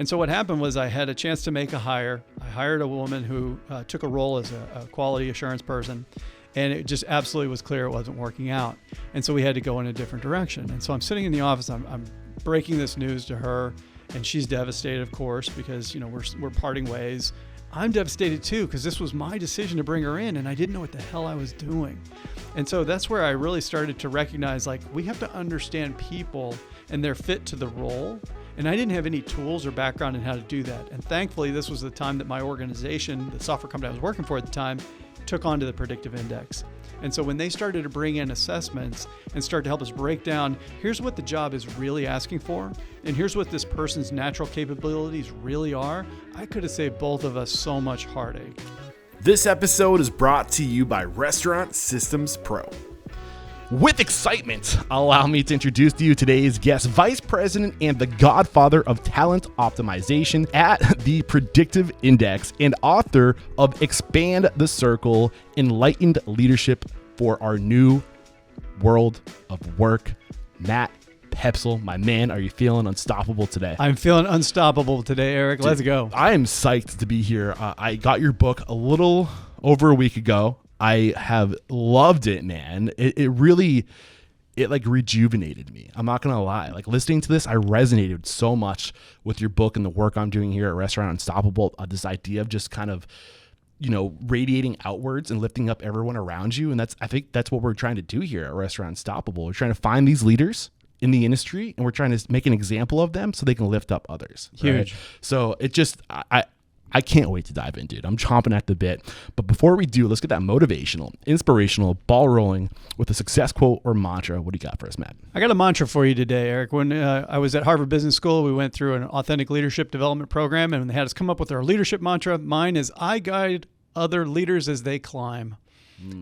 And so what happened was I had a chance to make a hire. I hired a woman who took a role as a quality assurance person. And it just absolutely was clear it wasn't working out. And so we had to go in a different direction. And so I'm sitting in the office, I'm breaking this news to her, and she's devastated, of course, because, we're parting ways. I'm devastated too, because this was my decision to bring her in, and I didn't know what the hell I was doing. And so that's where I really started to recognize, we have to understand people and their fit to the role. And I didn't have any tools or background in how to do that. And thankfully, this was the time that my organization, the software company I was working for at the time, took onto the Predictive Index. And so when they started to bring in assessments and start to help us break down, here's what the job is really asking for, and here's what this person's natural capabilities really are, I could have saved both of us so much heartache. This episode is brought to you by Restaurant Systems Pro. With excitement, allow me to introduce to you today's guest, Vice President and the Godfather of Talent Optimization at the Predictive Index and author of Expand the Circle, Enlightened Leadership for Our New World of Work, Matt Poepsel. My man, are you feeling unstoppable today? I'm feeling unstoppable today, Eric. Let's go. I am psyched to be here. I got your book a little over a week ago. I have loved it, man. It really rejuvenated me. I'm not going to lie. Listening to this, I resonated so much with your book and the work I'm doing here at Restaurant Unstoppable. This idea of just kind of, radiating outwards and lifting up everyone around you. And I think that's what we're trying to do here at Restaurant Unstoppable. We're trying to find these leaders in the industry, and we're trying to make an example of them so they can lift up others. Huge. Right? So it just, I can't wait to dive in, dude. I'm chomping at the bit. But before we do, let's get that motivational, inspirational ball rolling with a success quote or mantra. What do you got for us, Matt? I got a mantra for you today, Eric. When I was at Harvard Business School, we went through an authentic leadership development program, and they had us come up with our leadership mantra. Mine is, I guide other leaders as they climb.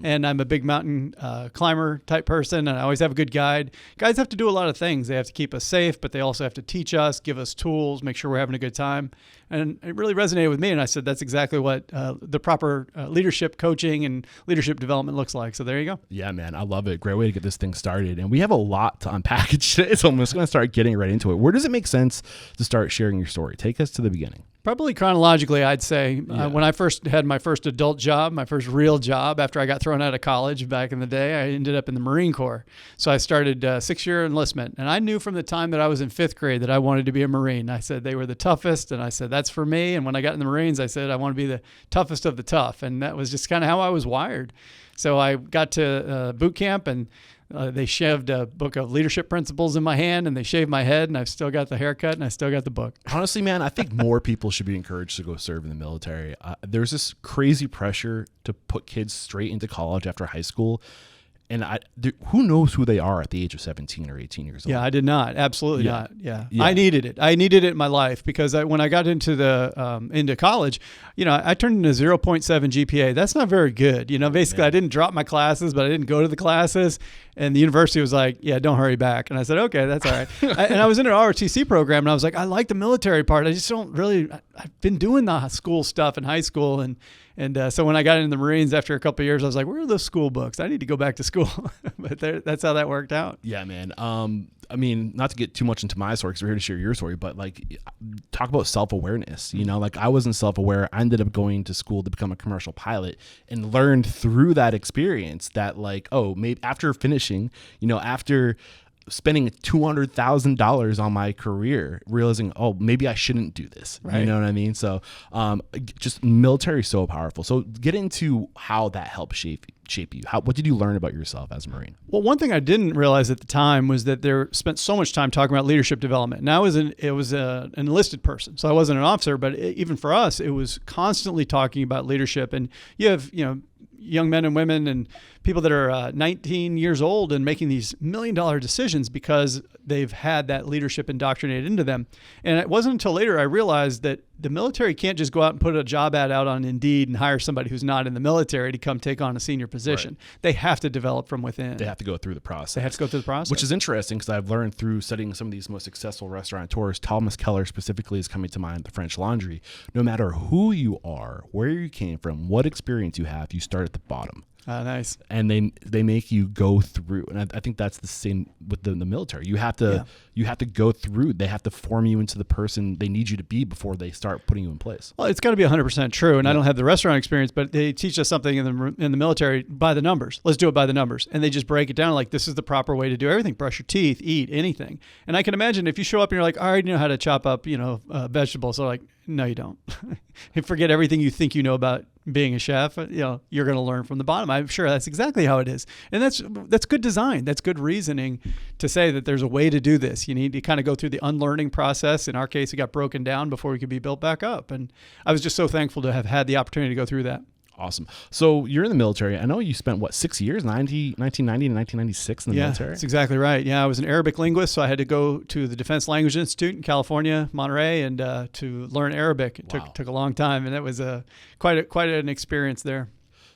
And I'm a big mountain climber type person, and I always have a good guide. Guides have to do a lot of things. They have to keep us safe, but they also have to teach us, give us tools, make sure we're having a good time. And it really resonated with me, and I said that's exactly what the proper leadership coaching and leadership development looks like. So there you go. Yeah, man, I love it. Great way to get this thing started. And we have a lot to unpackage today, so I'm just going to start getting right into it. Where does it make sense to start sharing your story? Take us to the beginning. Probably chronologically, I'd say. When I first had my first adult job, my first real job after I got thrown out of college back in the day, I ended up in the Marine Corps. So I started 6-year enlistment. And I knew from the time that I was in 5th grade that I wanted to be a Marine. I said they were the toughest, and I said that's for me. And when I got in the Marines, I said I want to be the toughest of the tough. And that was just kind of how I was wired. So I got to boot camp, and they shoved a book of leadership principles in my hand, and they shaved my head, and I've still got the haircut, and I still got the book. Honestly, man, I think more people should be encouraged to go serve in the military. There's this crazy pressure to put kids straight into college after high school. And who knows who they are at the age of 17 or 18 years old? Yeah, I did not. Absolutely not. Yeah. I needed it. I needed it in my life because when I got into into college, I turned into 0.7 GPA. That's not very good. Basically, I didn't drop my classes, but I didn't go to the classes. And the university was like, yeah, don't hurry back. And I said, okay, that's all right. And I was in an ROTC program, and I was like, I like the military part. I just don't really, I've been doing the school stuff in high school. And so when I got into the Marines after a couple of years, I was like, where are those school books? I need to go back to school. But that's how that worked out. Yeah, man. I mean, not to get too much into my story because we're here to share your story, but talk about self-awareness. I wasn't self-aware. I ended up going to school to become a commercial pilot and learned through that experience that maybe after finishing, after spending $200,000 on my career, realizing, maybe I shouldn't do this. Right. You know what I mean? So just military is so powerful. So get into how that helped shape you. What did you learn about yourself as a Marine? Well, one thing I didn't realize at the time was that they spent so much time talking about leadership development. Now it was an enlisted person, so I wasn't an officer, but even for us, it was constantly talking about leadership. And you have, young men and women and people that are 19 years old and making these $1 million decisions because they've had that leadership indoctrinated into them. And it wasn't until later I realized that the military can't just go out and put a job ad out on Indeed and hire somebody who's not in the military to come take on a senior position. Right. They have to develop from within. They have to go through the process. Which is interesting because I've learned through studying some of these most successful restaurateurs. Thomas Keller specifically is coming to mind, the French Laundry. No matter who you are, where you came from, what experience you have, you start at the bottom. Nice. And they make you go through, and I think that's the same with the military. You have to go through. They have to form you into the person they need you to be before they start putting you in place. Well, it's got to be 100% true. And I don't have the restaurant experience, but they teach us something in the military by the numbers. Let's do it by the numbers. And they just break it down like this is the proper way to do everything. Brush your teeth, eat, anything. And I can imagine if you show up and you're like, I already know how to chop up, vegetables. So like, no, you don't. Forget everything you think you know about being a chef. You're going to learn from the bottom. I'm sure that's exactly how it is. And that's good design. That's good reasoning to say that there's a way to do this. You need to kind of go through the unlearning process. In our case, it got broken down before we could be built back up. And I was just so thankful to have had the opportunity to go through that. Awesome. So you're in the military. I know you spent 6 years, 1990 to 1996 in the military? That's exactly right. Yeah, I was an Arabic linguist, so I had to go to the Defense Language Institute in California, Monterey, and to learn Arabic. It took a long time, and that was quite an experience there.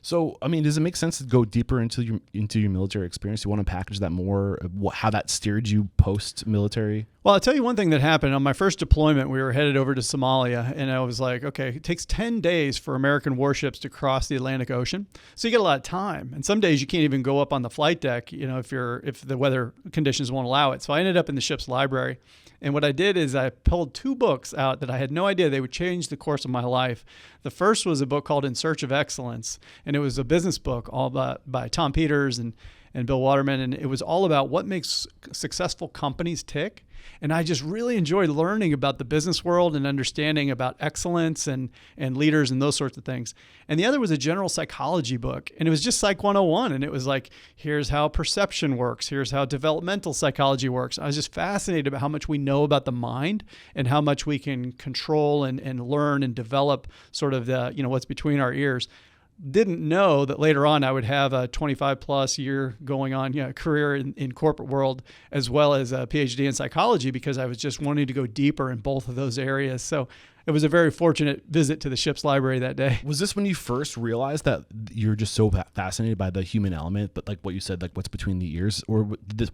So, I mean, does it make sense to go deeper into your military experience? You want to package that more, how that steered you post-military? Well, I'll tell you one thing that happened. On my first deployment, we were headed over to Somalia, and I was like, okay, it takes 10 days for American warships to cross the Atlantic Ocean. So you get a lot of time. And some days you can't even go up on the flight deck, if the weather conditions won't allow it. So I ended up in the ship's library. And what I did is I pulled 2 books out that I had no idea they would change the course of my life. The first was a book called In Search of Excellence, and it was a business book all by Tom Peters and Bill Waterman, and it was all about what makes successful companies tick. And I just really enjoyed learning about the business world and understanding about excellence and leaders and those sorts of things. And the other was a general psychology book. And it was just Psych 101. And it was like, here's how perception works. Here's how developmental psychology works. I was just fascinated about how much we know about the mind and how much we can control and learn and develop sort of what's between our ears. Didn't know that later on I would have a 25 plus year going on career in corporate world, as well as a PhD in psychology, because I was just wanting to go deeper in both of those areas. So it was a very fortunate visit to the ship's library that day. Was this when you first realized that you're just so fascinated by the human element, but like what you said, like what's between the ears, or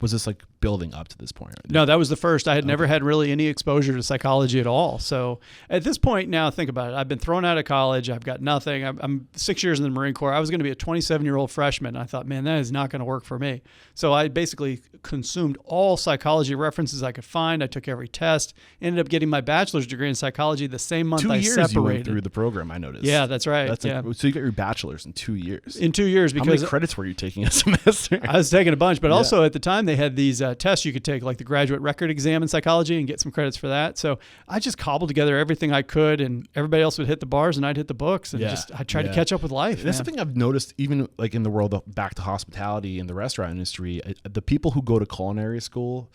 was this like building up to this point? No, that was the first. I had never had really any exposure to psychology at all. So at this point now, think about it. I've been thrown out of college. I've got nothing. I'm 6 years in the Marine Corps. I was going to be a 27-year-old freshman. I thought, man, that is not going to work for me. So I basically consumed all psychology references I could find. I took every test, ended up getting my bachelor's degree in psychology the same month 2 years I separated. You went through the program, I noticed. Yeah, that's right. So you got your bachelor's in 2 years. In 2 years, because how many credits were you taking a semester? I was taking a bunch, but also at the time they had these tests you could take, like the graduate record exam in psychology, and get some credits for that. So I just cobbled together everything I could, and everybody else would hit the bars and I'd hit the books, and I tried to catch up with life. That's something I've noticed, even like in the world of back to hospitality and the restaurant industry. The people who go to culinary school,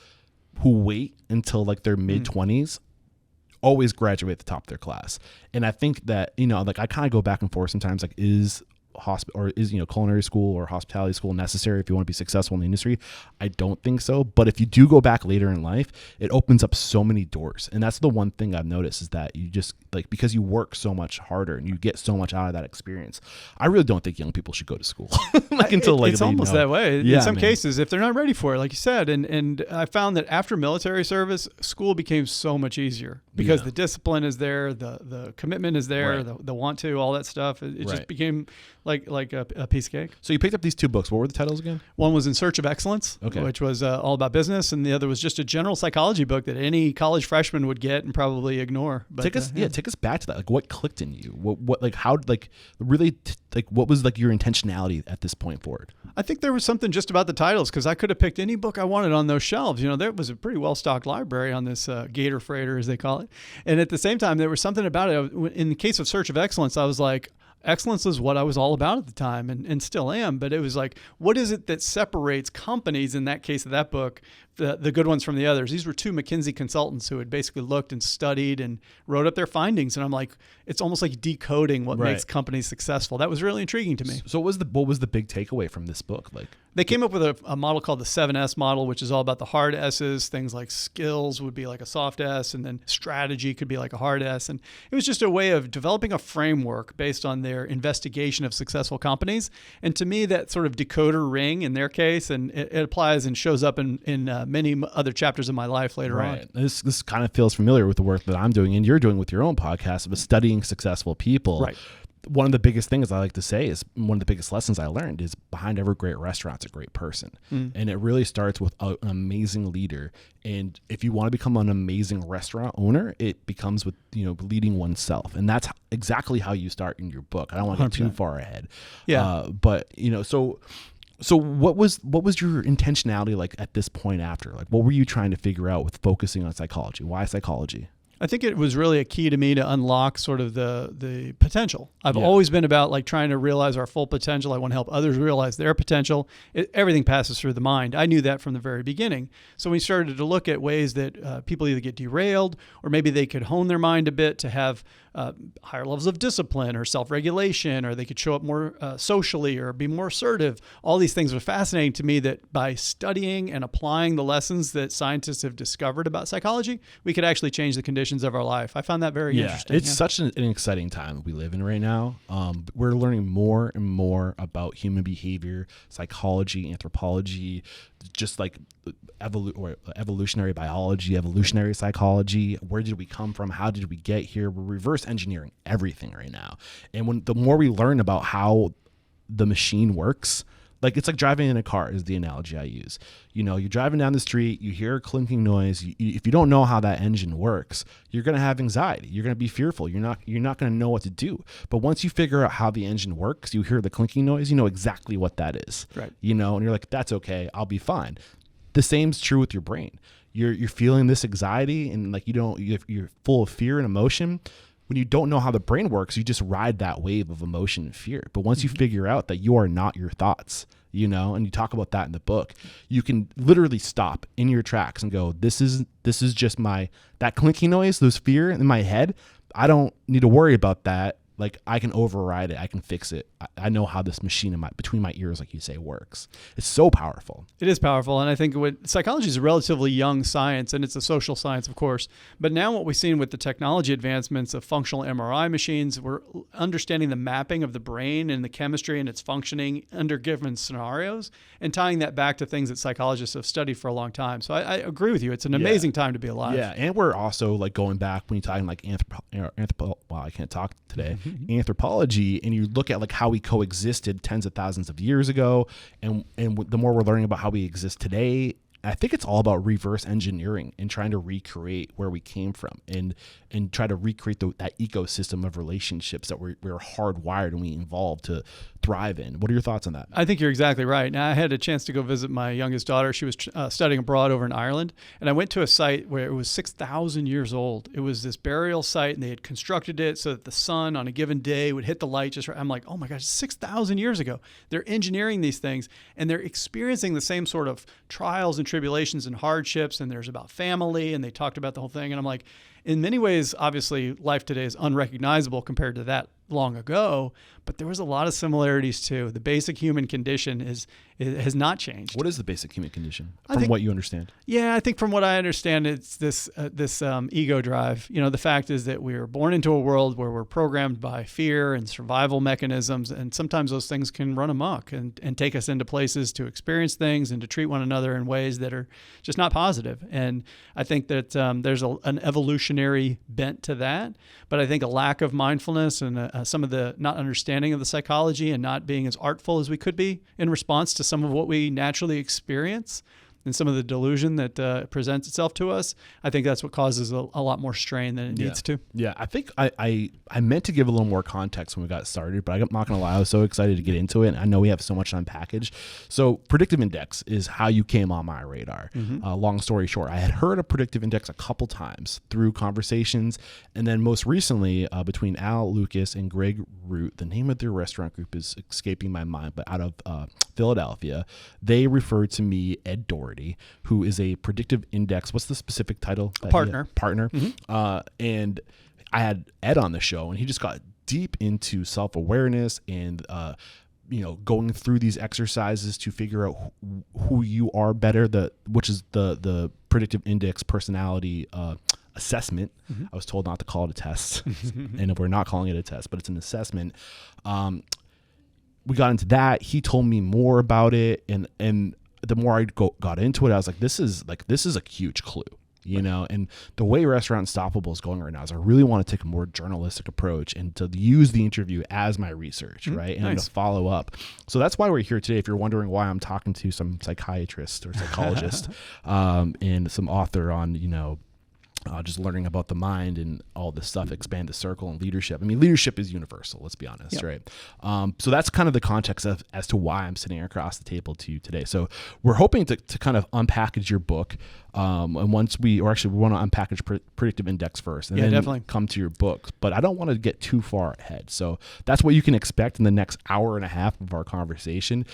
who wait until like their mid-20s, always graduate at the top of their class. And I think that, like I kind of go back and forth sometimes, like is culinary school or hospitality school necessary if you want to be successful in the industry? I don't think so. But if you do go back later in life, it opens up so many doors. And that's the one thing I've noticed, is that you just like, because you work so much harder and you get so much out of that experience. I really don't think young people should go to school. It's almost that way. In some cases, if they're not ready for it, like you said. And I found that after military service, school became so much easier because the discipline is there, the commitment is there, the want to, all that stuff. It just became like a piece of cake. So you picked up these 2 books. What were the titles again? One was In Search of Excellence, which was all about business, and the other was just a general psychology book that any college freshman would get and probably ignore. But take us back to that. Like, what clicked in you? What like how like really like what was like your intentionality at this point forward? I think there was something just about the titles, because I could have picked any book I wanted on those shelves. There was a pretty well-stocked library on this Gator Freighter, as they call it, and at the same time, there was something about it. In the case of Search of Excellence, I was like, excellence is what I was all about at the time, and still am. But it was like, what is it that separates companies, in that case of that book, the good ones from the others? These were 2 McKinsey consultants who had basically looked and studied and wrote up their findings. And I'm like, it's almost like decoding what makes companies successful. That was really intriguing to me. So what was the big takeaway from this book? Like, they came up with a model called the 7S model, which is all about the hard S's. Things like skills would be like a soft S, and then strategy could be like a hard S. And it was just a way of developing a framework based on their investigation of successful companies. And to me, that sort of decoder ring in their case, and it applies and shows up in many other chapters of my life later on. This kind of feels familiar with the work that I'm doing and you're doing with your own podcast of studying successful people. Right. one of the biggest things I like to say is one of the biggest lessons I learned is behind every great restaurant's a great person. And it really starts with an amazing leader. And if you want to become an amazing restaurant owner, it becomes with, leading oneself. And that's exactly how you start in your book. I don't want to get too far ahead. Yeah. But so what was your intentionality like at this point after? Like, what were you trying to figure out with focusing on psychology? Why psychology? I think it was really a key to me to unlock sort of the potential. I've always been about like trying to realize our full potential. I want to help others realize their potential. Everything passes through the mind. I knew that from the very beginning. So we started to look at ways that people either get derailed or maybe they could hone their mind a bit to have higher levels of discipline or self-regulation, or they could show up more socially or be more assertive. All these things were fascinating to me, that by studying and applying the lessons that scientists have discovered about psychology, we could actually change the conditions of our life. I found that very interesting. It's such an exciting time that we live in right now. We're learning more and more about human behavior, psychology, anthropology, just like evolutionary biology, evolutionary psychology. Where did we come from? How did we get here? We're reverse engineering everything right now. And the more we learn about how the machine works, like it's like driving in a car is the analogy I use. You're driving down the street, you hear a clinking noise. If you don't know how that engine works, you're going to have anxiety. You're going to be fearful. You're not going to know what to do. But once you figure out how the engine works, you hear the clinking noise, you know exactly what that is. Right. And you're like, that's okay. I'll be fine. The same's true with your brain. You're feeling this anxiety and like you're full of fear and emotion. When you don't know how the brain works, you just ride that wave of emotion and fear. But once you figure out that you are not your thoughts, and you talk about that in the book, you can literally stop in your tracks and go, this is just that clinky noise, those fear in my head. I don't need to worry about that. Like I can override it. I can fix it. I know how this machine between my ears, like you say, works. It's so powerful. It is powerful. And I think psychology is a relatively young science, and it's a social science, of course. But now what we've seen with the technology advancements of functional MRI machines, we're understanding the mapping of the brain and the chemistry and its functioning under given scenarios and tying that back to things that psychologists have studied for a long time. So I agree with you. It's an amazing time to be alive. Yeah. And we're also like going back when you're talking like I can't talk today. Anthropology, and you look at like how we coexisted tens of thousands of years ago, and the more we're learning about how we exist today, I think it's all about reverse engineering and trying to recreate where we came from and try to recreate that ecosystem of relationships that we're hardwired and we evolved to thrive in. What are your thoughts on that? I think you're exactly right. Now, I had a chance to go visit my youngest daughter. She was studying abroad over in Ireland, and I went to a site where it was 6,000 years old. It was this burial site, and they had constructed it so that the sun on a given day would hit the light just right. I'm like, oh my gosh, 6,000 years ago. They're engineering these things, and they're experiencing the same sort of trials and tribulations and hardships, and there's about family, and they talked about the whole thing. And I'm like, in many ways, obviously, life today is unrecognizable compared to that long ago, but there was a lot of similarities too. The basic human condition has not changed. What is the basic human condition from what you understand? Yeah, I think from what I understand, it's this ego drive. The fact is that we are born into a world where we're programmed by fear and survival mechanisms, and sometimes those things can run amok and take us into places to experience things and to treat one another in ways that are just not positive. And I think that there's an evolutionary bent to that, but I think a lack of mindfulness and some of the not understanding of the psychology and not being as artful as we could be in response to some of what we naturally experience and some of the delusion that presents itself to us, I think that's what causes a lot more strain than it needs to. Yeah, I think I meant to give a little more context when we got started, but I'm not going to lie, I was so excited to get into it. And I know we have so much to unpackage. So Predictive Index is how you came on my radar. Long story short, I had heard of Predictive Index a couple times through conversations. And then most recently, between Al Lucas and Greg Root, the name of their restaurant group is escaping my mind, but out of Philadelphia, they referred to me, Ed Doherty, who is a Predictive Index. What's the specific title? Partner. And I had Ed on the show, and he just got deep into self-awareness and going through these exercises to figure out who you are better, which is the Predictive Index personality assessment. I was told not to call it a test, and we're not calling it a test, but it's an assessment. We got into that. He told me more about it, and the more I got into it, I was like, this is a huge clue. And the way Restaurant Unstoppable is going right now is I really want to take a more journalistic approach and to use the interview as my research, right? And to follow up. So that's why we're here today. If you're wondering why I'm talking to some psychiatrist or psychologist and some author on, just learning about the mind and all this stuff, expand the circle and leadership. I mean, leadership is universal, let's be honest, right? So that's kind of the context as to why I'm sitting across the table to you today. So we're hoping to kind of unpackage your book. And once we want to unpackage Predictive Index first and then definitely come to your book. But I don't want to get too far ahead. So that's what you can expect in the next hour and a half of our conversation.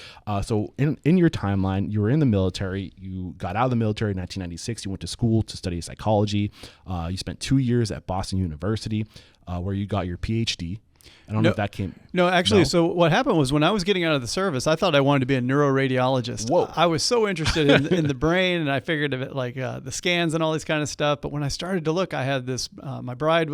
So in your timeline, you were in the military. You got out of the military in 1996. You went to school to study psychology. You spent 2 years at Boston University where you got your PhD. I don't know if that came. No, actually, so what happened was when I was getting out of the service, I thought I wanted to be a neuroradiologist. Whoa. I was so interested in the brain, and I figured of it like the scans and all this kind of stuff. But when I started to look, I had this, my bride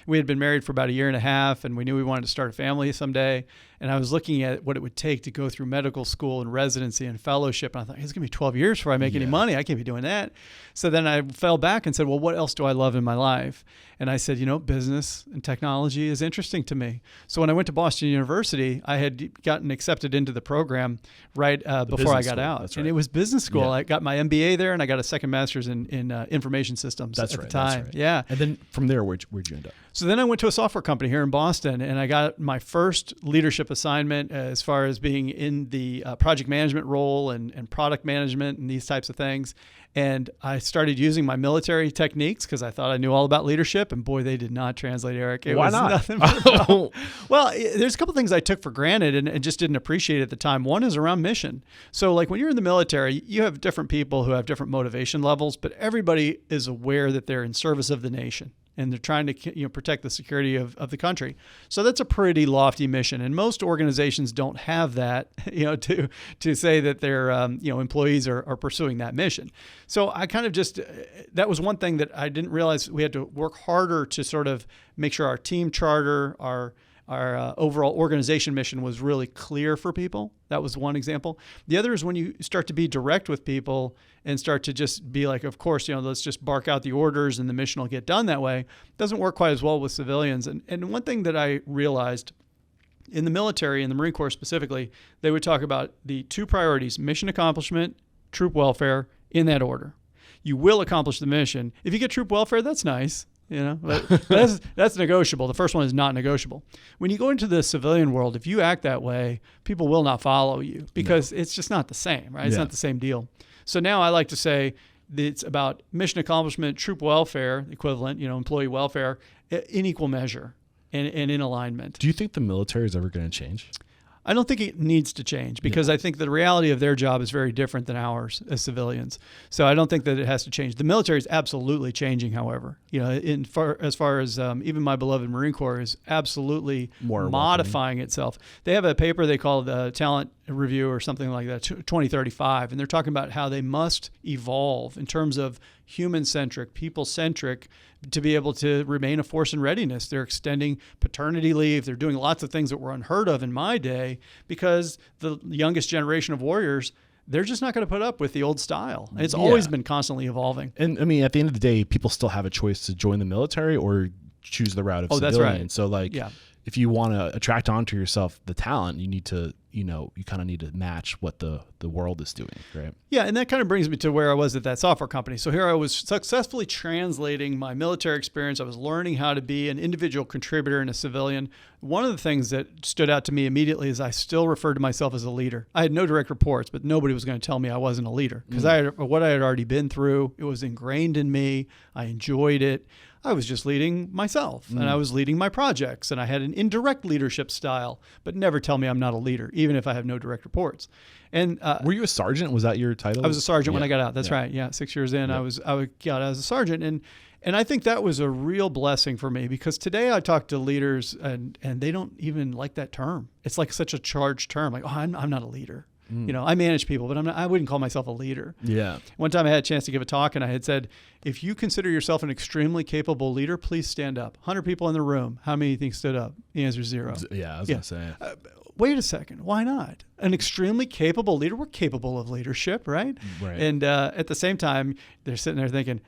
we had been married for about 1.5 years, and we knew we wanted to start a family someday. And I was looking at what it would take to go through medical school and residency and fellowship. And I thought, it's going to be 12 years before I make any money. I can't be doing that. So then I fell back and said, well, what else do I love in my life? And I said, business and technology is interesting to me. So when I went to Boston University, I had gotten accepted into the program right before I got out. Right. And it was business school. Yeah. I got my MBA there, and I got a second master's in information systems at the time. That's right. Yeah. And then from there, where'd you end up? So then I went to a software company here in Boston, and I got my first leadership assignment as far as being in the project management role and product management and these types of things. And I started using my military techniques because I thought I knew all about leadership, and boy, they did not translate, Eric. Why not? Nothing but well, there's a couple things I took for granted and just didn't appreciate at the time. One is around mission. So like when you're in the military, you have different people who have different motivation levels, but everybody is aware that they're in service of the nation. And they're trying to protect the security of the country. So that's a pretty lofty mission. And most organizations don't have that, to say that their employees are pursuing that mission. So I kind of that was one thing that I didn't realize we had to work harder to sort of make sure our team charter, our overall organization mission was really clear for people. That was one example. The other is when you start to be direct with people and start to just be like, of course, let's just bark out the orders and the mission will get done that way. It doesn't work quite as well with civilians. And one thing that I realized in the military, in the Marine Corps specifically, they would talk about the two priorities: mission accomplishment, troop welfare, in that order. You will accomplish the mission. If you get troop welfare, that's nice. But that's negotiable. The first one is not negotiable. When you go into the civilian world, if you act that way, people will not follow you because it's just not the same, right? It's not the same deal. So now I like to say it's about mission accomplishment, troop welfare, equivalent, employee welfare, in equal measure and in alignment. Do you think the military is ever going to change? I don't think it needs to change because I think the reality of their job is very different than ours as civilians. So I don't think that it has to change. The military is absolutely changing, however. As far as even my beloved Marine Corps is absolutely modifying itself. They have a paper they call the Talent Review or something like that, 2035, and they're talking about how they must evolve in terms of human-centric, people-centric, to be able to remain a force in readiness. They're extending paternity leave. They're doing lots of things that were unheard of in my day because the youngest generation of warriors, they're just not going to put up with the old style. It's always been constantly evolving. And I mean, at the end of the day, people still have a choice to join the military or choose the route of civilian. That's right. So if you want to attract onto yourself the talent, you need to, you kind of need to match what the world is doing, right? Yeah, and that kind of brings me to where I was at that software company. So here I was successfully translating my military experience. I was learning how to be an individual contributor and a civilian. One of the things that stood out to me immediately is I still referred to myself as a leader. I had no direct reports, but nobody was going to tell me I wasn't a leader because what I had already been through, it was ingrained in me. I enjoyed it. I was just leading myself and I was leading my projects and I had an indirect leadership style, but never tell me I'm not a leader, even if I have no direct reports. And were you a sergeant? Was that your title? I was a sergeant when I got out. That's right. Yeah. 6 years in, I got out as a sergeant. And I think that was a real blessing for me because today I talk to leaders and they don't even like that term. It's like such a charged term. Like, I'm not a leader. I manage people, but I wouldn't call myself a leader. Yeah. One time I had a chance to give a talk and I had said, if you consider yourself an extremely capable leader, please stand up. 100 people in the room. How many do you think stood up? The answer is 0. Yeah, I was going to say. Wait a second. Why not? An extremely capable leader. We're capable of leadership, right? Right. And at the same time, they're sitting there thinking,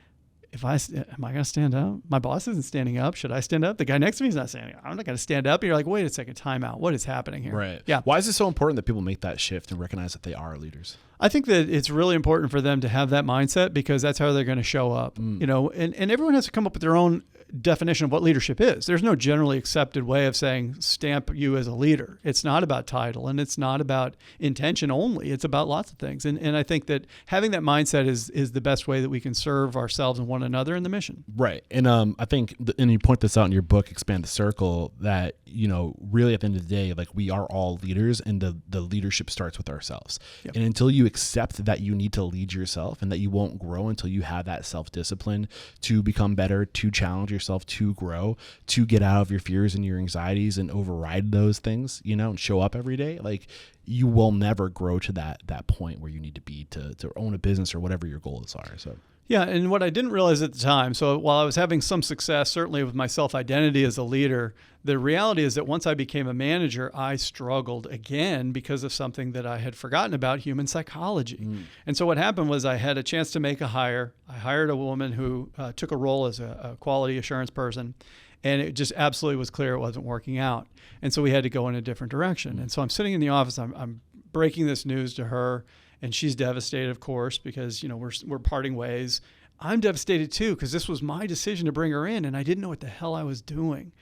am I going to stand up? My boss isn't standing up. Should I stand up? The guy next to me is not standing up. I'm not going to stand up. And you're like, wait a second, time out. What is happening here? Right. Yeah. Why is it so important that people make that shift and recognize that they are leaders? I think that it's really important for them to have that mindset because that's how they're going to show up, you know, and everyone has to come up with their own definition of what leadership is. There's no generally accepted way of saying stamp you as a leader. It's not about title and it's not about intention only. It's about lots of things. And I think that having that mindset is the best way that we can serve ourselves and one another in the mission. Right. And I think, and you point this out in your book, Expand the Circle, that, you know, really at the end of the day, like we are all leaders and the leadership starts with ourselves. Yep. And until you accept that you need to lead yourself and that you won't grow until you have that self-discipline to become better, to challenge yourself, to grow, to get out of your fears and your anxieties and override those things, you know, and show up every day, like you will never grow to that point where you need to be to own a business or whatever your goals are. So yeah, and what I didn't realize at the time, so while I was having some success, certainly with my self-identity as a leader, the reality is that once I became a manager, I struggled again because of something that I had forgotten about, human psychology. And so what happened was I had a chance to make a hire. I hired a woman who took a role as a quality assurance person, and it just absolutely was clear it wasn't working out. And so we had to go in a different direction. And so I'm sitting in the office, I'm breaking this news to her, and she's devastated, of course, because, you know, we're parting ways. I'm devastated too, because this was my decision to bring her in, and I didn't know what the hell I was doing.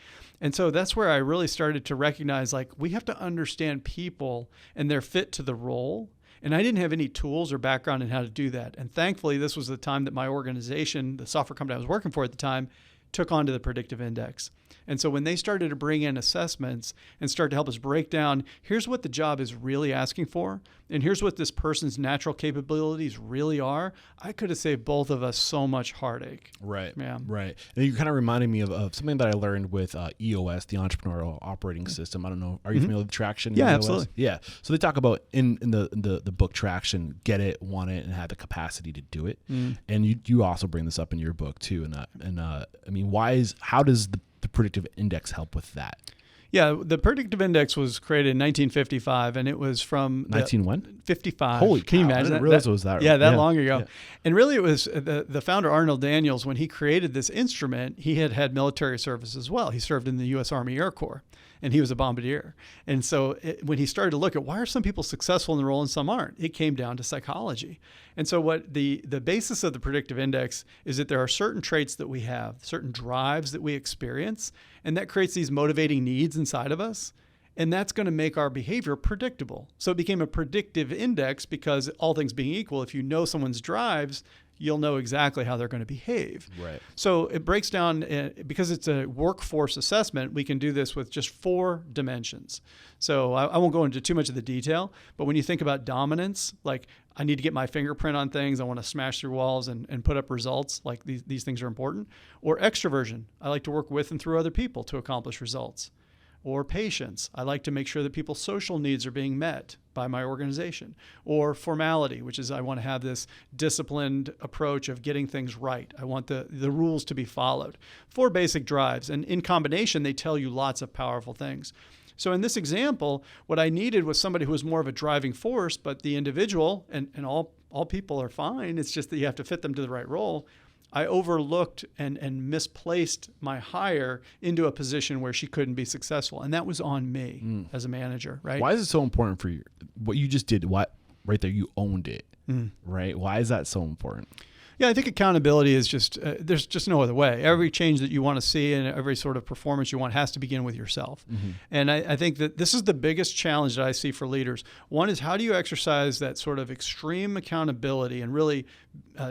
And so that's where I really started to recognize, like, we have to understand people and their fit to the role. And I didn't have any tools or background in how to do that. And thankfully, this was the time that my organization, the software company I was working for at the time, took on to the Predictive Index. And so when they started to bring in assessments and start to help us break down, here's what the job is really asking for, and here's what this person's natural capabilities really are, I could have saved both of us so much heartache. Right. Yeah. Right. And you kind of reminded me of something that I learned with EOS, the Entrepreneurial Operating System. I don't know. Are you familiar with Traction? Yeah, EOS? absolutely. Yeah. So they talk about in the book Traction, get it, want it, and have the capacity to do it. And you also bring this up in your book too. And I mean, how does the Predictive Index help with that? Yeah, the Predictive Index was created in 1955, and it was from 55. Holy Can you cow, imagine I didn't realize it was that. Yeah, that long ago. Yeah. And really, it was the founder, Arnold Daniels, when he created this instrument, he had military service as well. He served in the U.S. Army Air Corps, and he was a bombardier. And so when he started to look at why are some people successful in the role and some aren't, it came down to psychology. And so what the basis of the Predictive Index is that there are certain traits that we have, certain drives that we experience, and that creates these motivating needs inside of us. And that's going to make our behavior predictable. So it became a predictive index because all things being equal, if you know someone's drives, you'll know exactly how they're going to behave. Right. So it breaks down, because it's a workforce assessment, we can do this with just 4 dimensions. So I won't go into too much of the detail, but when you think about dominance, like I need to get my fingerprint on things, I want to smash through walls and put up results, like these things are important. Or extroversion, I like to work with and through other people to accomplish results. Or patience, I like to make sure that people's social needs are being met by my organization. Or formality, which is I want to have this disciplined approach of getting things right. I want the rules to be followed. 4 basic drives, and in combination, they tell you lots of powerful things. So in this example, what I needed was somebody who was more of a driving force, but the individual, and all people are fine, it's just that you have to fit them to the right role. I overlooked and misplaced my hire into a position where she couldn't be successful. And that was on me as a manager, right? Why is it so important for you? What you just did, right there, you owned it, right? Why is that so important? Yeah, I think accountability is just, there's just no other way. Every change that you want to see and every sort of performance you want has to begin with yourself. And I think that this is the biggest challenge that I see for leaders. One is, how do you exercise that sort of extreme accountability and really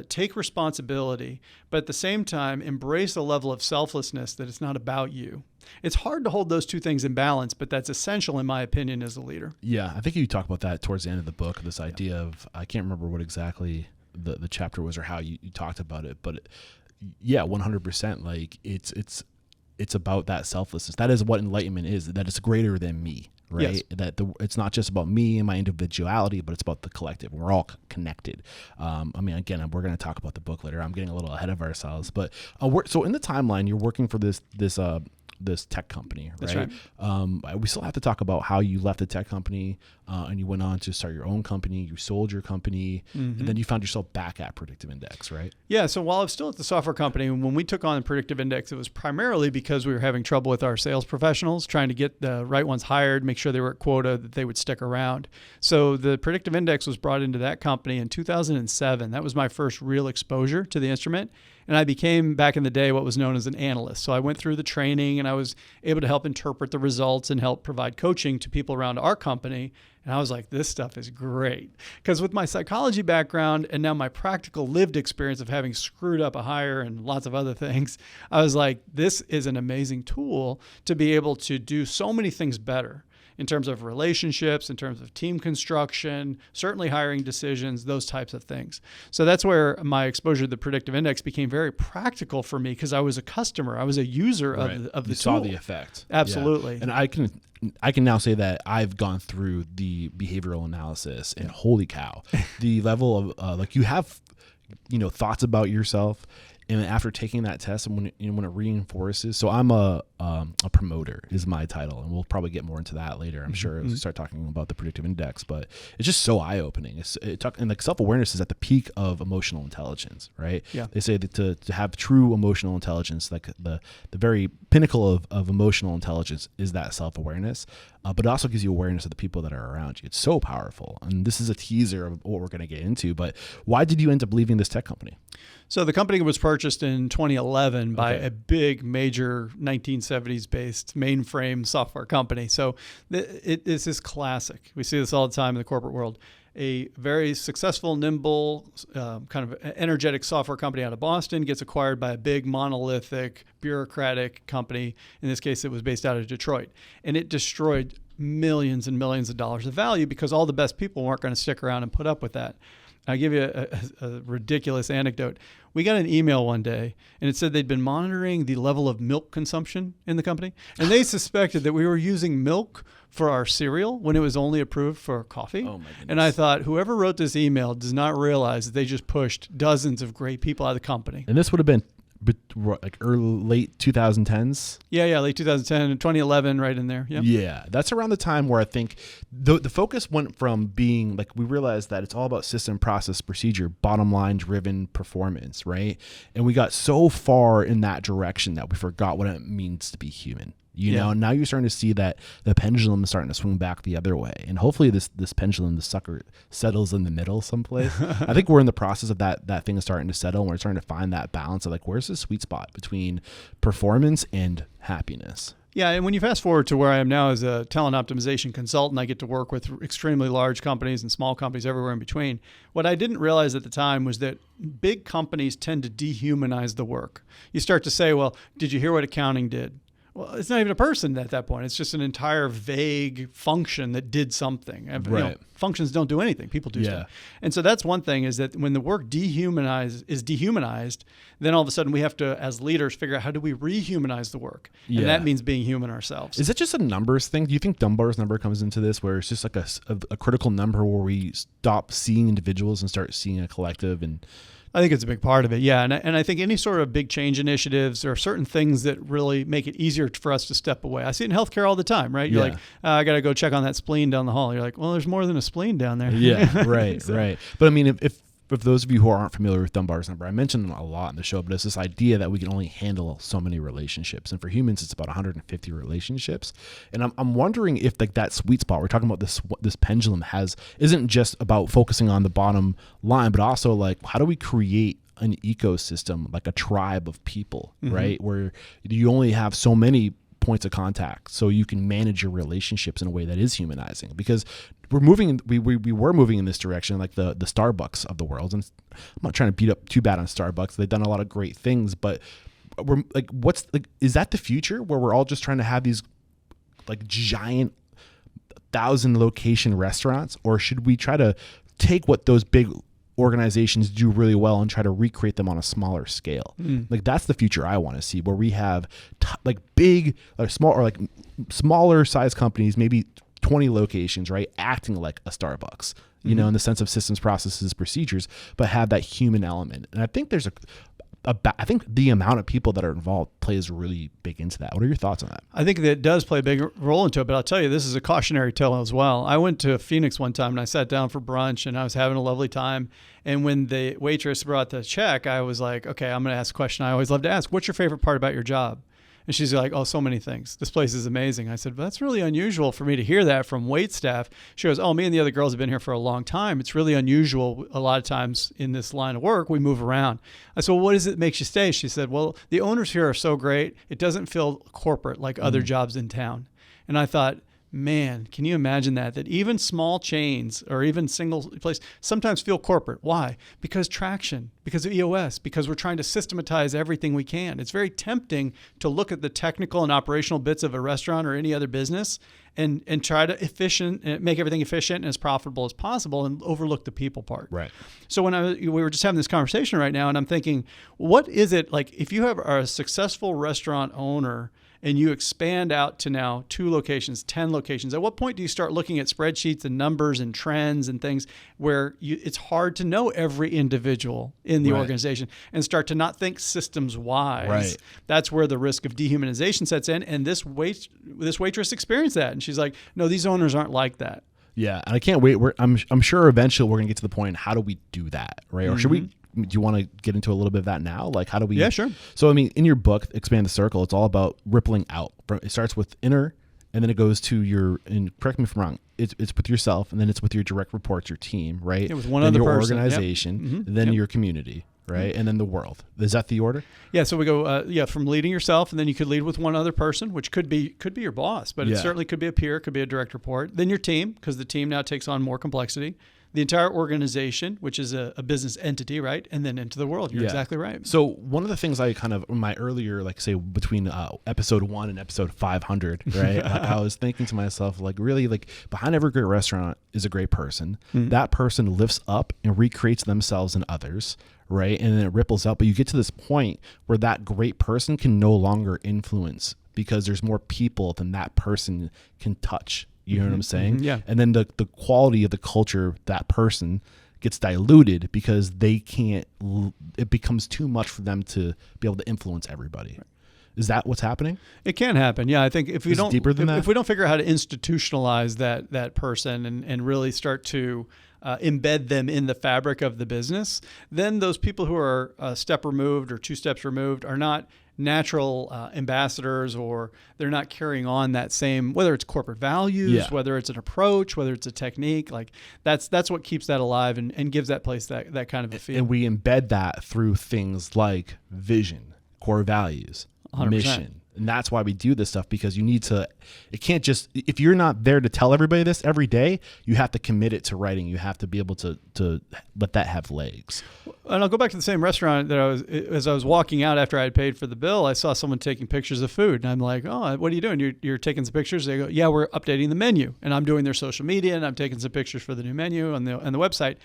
take responsibility, but at the same time embrace a level of selflessness that it's not about you. It's hard to hold those two things in balance, but that's essential in my opinion as a leader. Yeah, I think you talk about that towards the end of the book, this idea of, I can't remember what exactly the chapter was or how you talked about it, but yeah, 100%. Like it's about that selflessness. That is what enlightenment is, that it's greater than me, right? Yes. That it's not just about me and my individuality, but it's about the collective. We're all connected. I mean, again, we're going to talk about the book later. I'm getting a little ahead of ourselves, but so in the timeline, you're working for this this tech company, right? That's right. We still have to talk about how you left the tech company and you went on to start your own company. You sold your company, and then you found yourself back at Predictive Index, right? Yeah. So while I was still at the software company, when we took on Predictive Index, it was primarily because we were having trouble with our sales professionals, trying to get the right ones hired, make sure they were at quota, that they would stick around. So the Predictive Index was brought into that company in 2007. That was my first real exposure to the instrument. And I became, back in the day, what was known as an analyst. So I went through the training and I was able to help interpret the results and help provide coaching to people around our company. And I was like, this stuff is great. Because with my psychology background and now my practical lived experience of having screwed up a hire and lots of other things, I was like, this is an amazing tool to be able to do so many things better in terms of relationships, in terms of team construction, certainly hiring decisions, those types of things. So that's where my exposure to the Predictive Index became very practical for me because I was a customer. I was a user of the tool. You saw the effect. Absolutely. Yeah. And I can now say that I've gone through the behavioral analysis, and holy cow, the level of like you have, thoughts about yourself. And after taking that test, and when it reinforces, so I'm a promoter is my title, and we'll probably get more into that later, I'm sure, as we start talking about the Predictive Index. But it's just so eye opening. And like self-awareness is at the peak of emotional intelligence, right? Yeah. They say that to have true emotional intelligence, like the very pinnacle of emotional intelligence is that self-awareness. But it also gives you awareness of the people that are around you. It's so powerful. And this is a teaser of what we're going to get into. But why did you end up leaving this tech company? So the company was purchased in 2011 by a big, major 1970s based mainframe software company. So this is classic. We see this all the time in the corporate world. A very successful, nimble, kind of energetic software company out of Boston gets acquired by a big, monolithic, bureaucratic company. In this case, it was based out of Detroit. And it destroyed millions and millions of dollars of value because all the best people weren't going to stick around and put up with that. I'll give you a ridiculous anecdote. We got an email one day, and it said they'd been monitoring the level of milk consumption in the company, and they suspected that we were using milk for our cereal when it was only approved for coffee. Oh my goodness. And I thought, whoever wrote this email does not realize that they just pushed dozens of great people out of the company. And this would have been like late 2010s. Yeah, late 2010 and 2011, right in there. Yep. Yeah, that's around the time where I think the focus went from being like, we realized that it's all about system, process, procedure, bottom line driven performance, right? And we got so far in that direction that we forgot what it means to be human. Now you're starting to see that the pendulum is starting to swing back the other way. And hopefully this pendulum, the sucker, settles in the middle someplace. I think we're in the process of that thing is starting to settle, and we're starting to find that balance of like, where's the sweet spot between performance and happiness? Yeah, and when you fast forward to where I am now as a talent optimization consultant, I get to work with extremely large companies and small companies everywhere in between. What I didn't realize at the time was that big companies tend to dehumanize the work. You start to say, well, did you hear what accounting did? Well, it's not even a person at that point. It's just an entire vague function that did something. Right. Functions don't do anything. People do stuff. And so that's one thing, is that when the work is dehumanized, then all of a sudden we have to, as leaders, figure out how do we rehumanize the work. Yeah. And that means being human ourselves. Is it just a numbers thing? Do you think Dunbar's number comes into this, where it's just like a critical number where we stop seeing individuals and start seeing a collective? And I think it's a big part of it, yeah. And I think any sort of big change initiatives, there are certain things that really make it easier for us to step away. I see it in healthcare all the time, right? You're like, I got to go check on that spleen down the hall. You're like, well, there's more than a spleen down there. Yeah, right. But I mean, if those of you who aren't familiar with Dunbar's number, I mentioned it a lot in the show, but it's this idea that we can only handle so many relationships. And for humans, it's about 150 relationships. And I'm wondering if like that sweet spot, we're talking about this pendulum isn't just about focusing on the bottom line, but also like, how do we create an ecosystem, like a tribe of people, right? Where you only have so many points of contact, so you can manage your relationships in a way that is humanizing. Because we were moving in this direction, like the Starbucks of the world. And I'm not trying to beat up too bad on Starbucks. They've done a lot of great things, but we're like, is that the future, where we're all just trying to have these like giant 1,000 location restaurants? Or should we try to take what those big organizations do really well and try to recreate them on a smaller scale? Like, that's the future I want to see, where we have like big or small, or like smaller size companies, maybe 20 locations, right, acting like a Starbucks, you know, in the sense of systems, processes, procedures, but have that human element. And I think there's I think the amount of people that are involved plays really big into that. What are your thoughts on that? I think that does play a big role into it, but I'll tell you, this is a cautionary tale as well. I went to Phoenix one time and I sat down for brunch and I was having a lovely time. And when the waitress brought the check, I was like, okay, I'm going to ask a question I always love to ask. What's your favorite part about your job? And she's like, oh, so many things. This place is amazing. I said, but that's really unusual for me to hear that from wait staff. She goes, oh, me and the other girls have been here for a long time. It's really unusual. A lot of times in this line of work, we move around. I said, well, what is it that makes you stay? She said, well, the owners here are so great. It doesn't feel corporate like other jobs in town. And I thought, man, can you imagine that even small chains or even single place sometimes feel corporate. Why? Because traction, because of EOS, because we're trying to systematize everything we can. It's very tempting to look at the technical and operational bits of a restaurant or any other business and try to make everything efficient and as profitable as possible and overlook the people part. Right. So we were just having this conversation right now and I'm thinking, what is it like if you are a successful restaurant owner and you expand out to now 2 locations, 10 locations, at what point do you start looking at spreadsheets and numbers and trends and things where it's hard to know every individual in the organization and start to not think systems wise? Right. That's where the risk of dehumanization sets in. And this waitress experienced that. And she's like, no, these owners aren't like that. Yeah. And I can't wait. I'm sure eventually we're going to get to the point, how do we do that? Right. Or should we? Do you want to get into a little bit of that now? Like, how do we? Yeah, sure. So, I mean, in your book, Expand the Circle, it's all about rippling out. It starts with inner, and then it goes to and correct me if I'm wrong, it's with yourself, and then it's with your direct reports, your team, right? Yeah, with one then other your person. organization, then your community, right? And then the world. Is that the order? Yeah. So we go, from leading yourself, and then you could lead with one other person, which could be your boss, but it certainly could be a peer, could be a direct report. Then your team, because the team now takes on more complexity. The entire organization, which is a business entity, right? And then into the world. You're exactly right. So one of the things I kind of, my earlier, like say between episode 1 and episode 500, right? Like I was thinking to myself, like really like behind every great restaurant is a great person. That person lifts up and recreates themselves and others, right? And then it ripples out. But you get to this point where that great person can no longer influence because there's more people than that person can touch. You know what I'm saying? Yeah. And then the quality of the culture, that person gets diluted because they can't, it becomes too much for them to be able to influence everybody. Right. Is that what's happening? It can happen. Yeah. I think if we don't, deeper than that? If we don't figure out how to institutionalize that person and really start to embed them in the fabric of the business, then those people who are a step removed or 2 steps removed are not natural ambassadors, or they're not carrying on that same, whether it's corporate values, whether it's an approach, whether it's a technique, like that's what keeps that alive and gives that place that kind of a feel. And we embed that through things like vision, core values, 100%. Mission. And that's why we do this stuff, because you need to, it can't just, if you're not there to tell everybody this every day, you have to commit it to writing. You have to be able to let that have legs. And I'll go back to the same restaurant that as I was walking out after I had paid for the bill, I saw someone taking pictures of food. And I'm like, oh, what are you doing? You're taking some pictures? They go, yeah, we're updating the menu. And I'm doing their social media and I'm taking some pictures for the new menu on the website.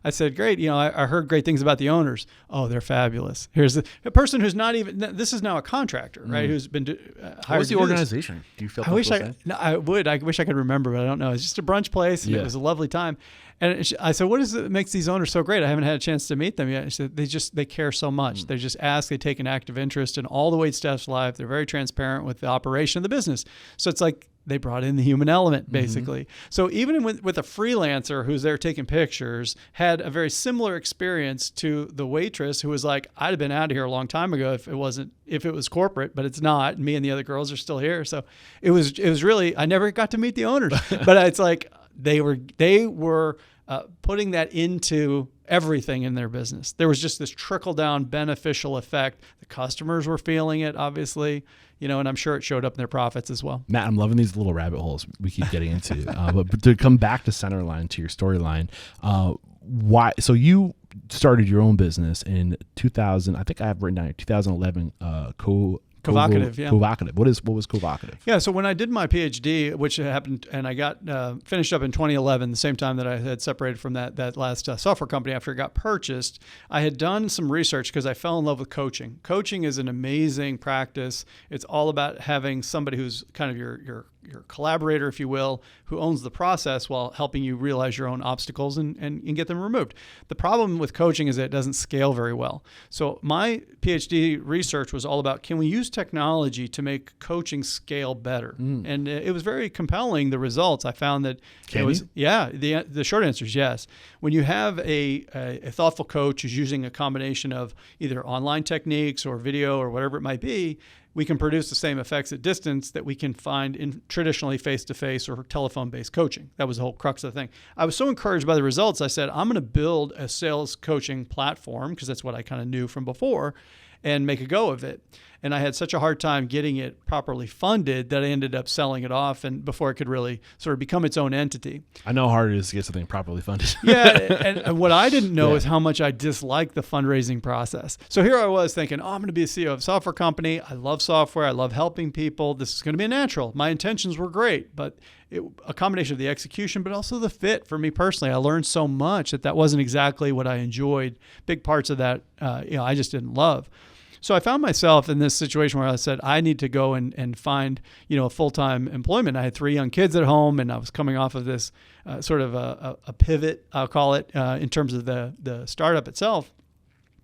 I said, great. I heard great things about the owners. Oh, they're fabulous. Here's a person who's not even, this is now a contractor, right? Who's been hired. What was the organization? Do you feel I wish I wish I could remember, but I don't know. It's just a brunch place and it was a lovely time. And I said, what is it that makes these owners so great? I haven't had a chance to meet them yet. She said, they care so much. They just ask, they take an active interest in all the wait staff's life. They're very transparent with the operation of the business. So it's like, they brought in the human element, basically. So even with a freelancer who's there taking pictures, had a very similar experience to the waitress who was like, I'd have been out of here a long time ago if it was corporate, but it's not. And me and the other girls are still here. So it was really, I never got to meet the owners, but it's like they were putting that into everything in their business. There was just this trickle down beneficial effect. The customers were feeling it, obviously, and I'm sure it showed up in their profits as well. Matt, I'm loving these little rabbit holes we keep getting into. But to come back to Centerline, to your storyline, why? So you started your own business in 2000. I think I have written down here 2011. Covocative, yeah. Covocative. What was Covocative? Yeah, so when I did my PhD, which happened, and I got finished up in 2011, the same time that I had separated from that last software company after it got purchased, I had done some research because I fell in love with coaching. Coaching is an amazing practice. It's all about having somebody who's kind of your your collaborator, if you will, who owns the process while helping you realize your own obstacles and get them removed. The problem with coaching is that it doesn't scale very well. So my PhD research was all about, can we use technology to make coaching scale better? And it was very compelling, the results. I found that the short answer is yes. When you have a thoughtful coach who's using a combination of either online techniques or video or whatever it might be, we can produce the same effects at distance that we can find in traditionally face-to-face or telephone-based coaching. That was the whole crux of the thing. I was so encouraged by the results, I said, I'm going to build a sales coaching platform, because that's what I kind of knew from before, and make a go of it. And I had such a hard time getting it properly funded that I ended up selling it off, and before it could really sort of become its own entity. I know how hard it is to get something properly funded. And what I didn't know is how much I disliked the fundraising process. So here I was thinking, I'm going to be a CEO of a software company. I love software. I love helping people. This is going to be natural. My intentions were great, but a combination of the execution, but also the fit for me personally. I learned so much that wasn't exactly what I enjoyed. Big parts of that, I just didn't love. So I found myself in this situation where I said, I need to go and find, a full-time employment. I had 3 young kids at home, and I was coming off of this sort of a pivot, I'll call it, in terms of the startup itself.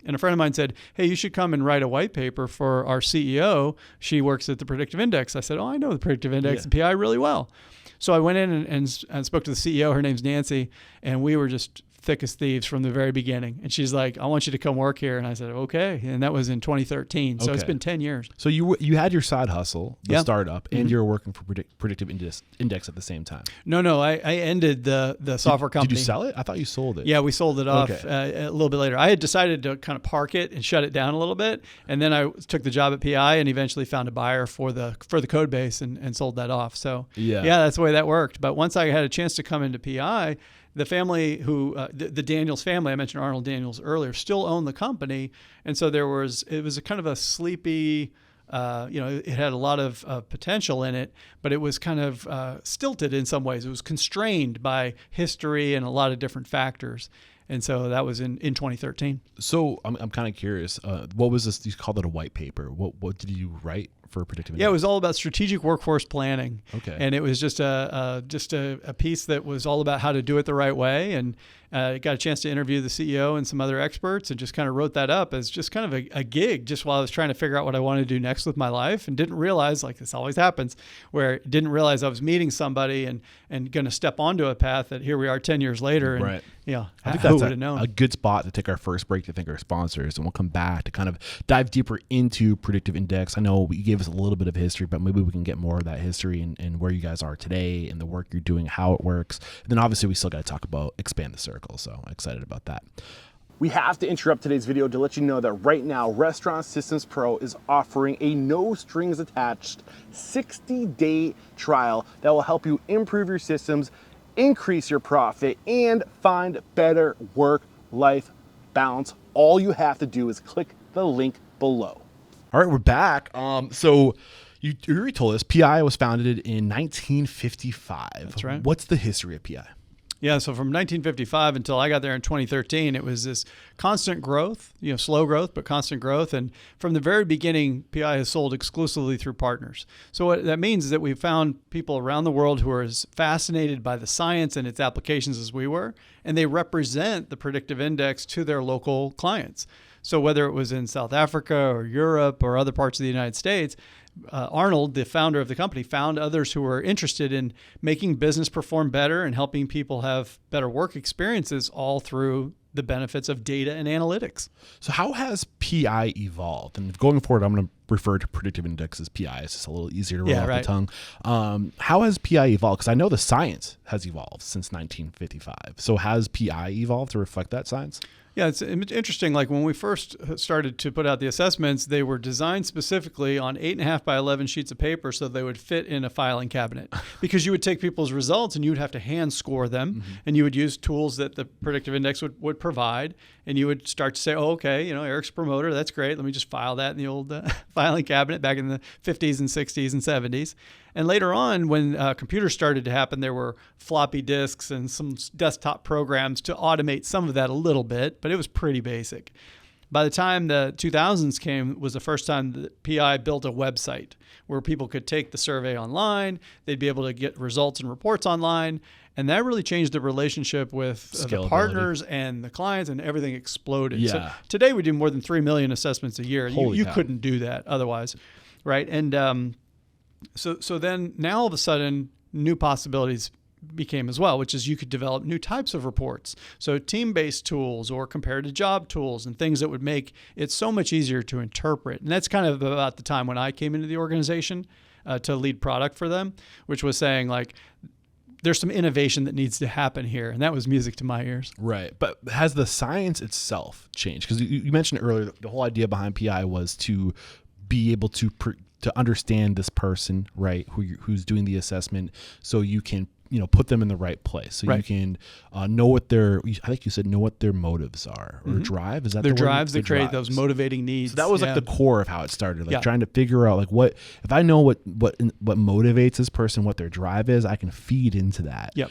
And a friend of mine said, hey, you should come and write a white paper for our CEO. She works at the Predictive Index. I said, I know the Predictive Index and PI really well. So I went in and spoke to the CEO. Her name's Nancy, and we were just thick as thieves from the very beginning. And she's like, I want you to come work here. And I said, okay. And that was in 2013. So it's been 10 years. So you had your side hustle, the startup, and you were working for Predictive Index at the same time. No. I ended the software company. Did you sell it? I thought you sold it. Yeah, we sold it off a little bit later. I had decided to kind of park it and shut it down a little bit. And then I took the job at PI and eventually found a buyer for the code base and sold that off. So yeah, that's the way that worked. But once I had a chance to come into PI, the family who, the Daniels family, I mentioned Arnold Daniels earlier, still owned the company. And so it was a kind of a sleepy, it had a lot of potential in it, but it was kind of stilted in some ways. It was constrained by history and a lot of different factors. And so that was in 2013. So I'm kind of curious, what was this? You called it a white paper. What did you write for Predictive Index? Yeah, it was all about strategic workforce planning. Okay. And it was just a piece that was all about how to do it the right way. And got a chance to interview the CEO and some other experts, and just kind of wrote that up as just kind of a gig, just while I was trying to figure out what I wanted to do next with my life, and didn't realize, like this always happens, where didn't realize I was meeting somebody and going to step onto a path that here we are 10 years later. And, right. I think that's would have known. A good spot to take our first break to thank our sponsors, and we'll come back to kind of dive deeper into Predictive Index. I know you gave us a little bit of history, but maybe we can get more of that history and where you guys are today and the work you're doing, how it works. And then obviously we still got to talk about Expand the Circle. So I'm excited about that. We have to interrupt today's video to let you know that right now Restaurant Systems Pro is offering a no strings attached 60-day trial that will help you improve your systems, increase your profit, and find better work-life balance. All you have to do is click the link below. All right, we're back. So you already told us PI was founded in 1955. That's right. What's the history of PI? Yeah, so from 1955 until I got there in 2013, it was this constant growth, slow growth, but constant growth. And from the very beginning, PI has sold exclusively through partners. So what that means is that we found people around the world who are as fascinated by the science and its applications as we were, and they represent the Predictive Index to their local clients. So whether it was in South Africa or Europe or other parts of the United States, Arnold, the founder of the company, found others who were interested in making business perform better and helping people have better work experiences, all through the benefits of data and analytics. So how has PI evolved? And going forward, I'm going to refer to Predictive Index as PI. It's just a little easier to roll off the tongue. How has PI evolved? Because I know the science has evolved since 1955. So has PI evolved to reflect that science? Yeah, it's interesting. Like when we first started to put out the assessments, they were designed specifically on 8.5 by 11 sheets of paper so they would fit in a filing cabinet. Because you would take people's results and you would have to hand score them, and you would use tools that the Predictive Index would provide, and you would start to say, oh, okay, Eric's a promoter, that's great. Let me just file that in the old filing cabinet back in the 50s and 60s and 70s. And later on, when computers started to happen, there were floppy disks and some desktop programs to automate some of that a little bit, but it was pretty basic. By the time the 2000s came, was the first time that PI built a website where people could take the survey online. They'd be able to get results and reports online. And that really changed the relationship with the partners and the clients, and everything exploded. Yeah. So today we do more than 3 million assessments a year. You cow. couldn't do that otherwise, right? And so then now all of a sudden new possibilities became as well, which is you could develop new types of reports. So team-based tools or comparative job tools and things that would make it so much easier to interpret. And that's kind of about the time when I came into the organization to lead product for them, which was saying like, there's some innovation that needs to happen here. And that was music to my ears. Right. But has the science itself changed? Because you mentioned earlier, the whole idea behind PI was to be able to understand this person, right, who's doing the assessment, so you can put them in the right place, so you can know what I think you said know what their motives are, or drive. Is that their drives that create those motivating needs? So that was like the core of how it started, like trying to figure out like what if I know what motivates this person, what their drive is, I can feed into that. Yep.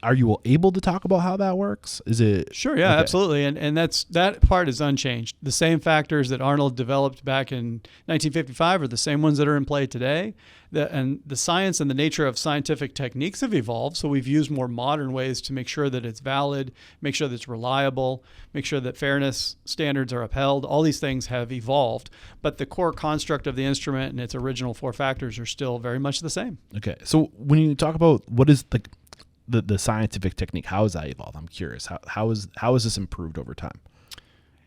Are you able to talk about how that works? Is it sure? Yeah, okay. Absolutely. And that part is unchanged. The same factors that Arnold developed back in 1955 are the same ones that are in play today. And the science and the nature of scientific techniques have evolved. So we've used more modern ways to make sure that it's valid, make sure that it's reliable, make sure that fairness standards are upheld. All these things have evolved, but the core construct of the instrument and its original 4 factors are still very much the same. Okay. So when you talk about what is the scientific technique, how has that evolved? I'm curious. How is this improved over time?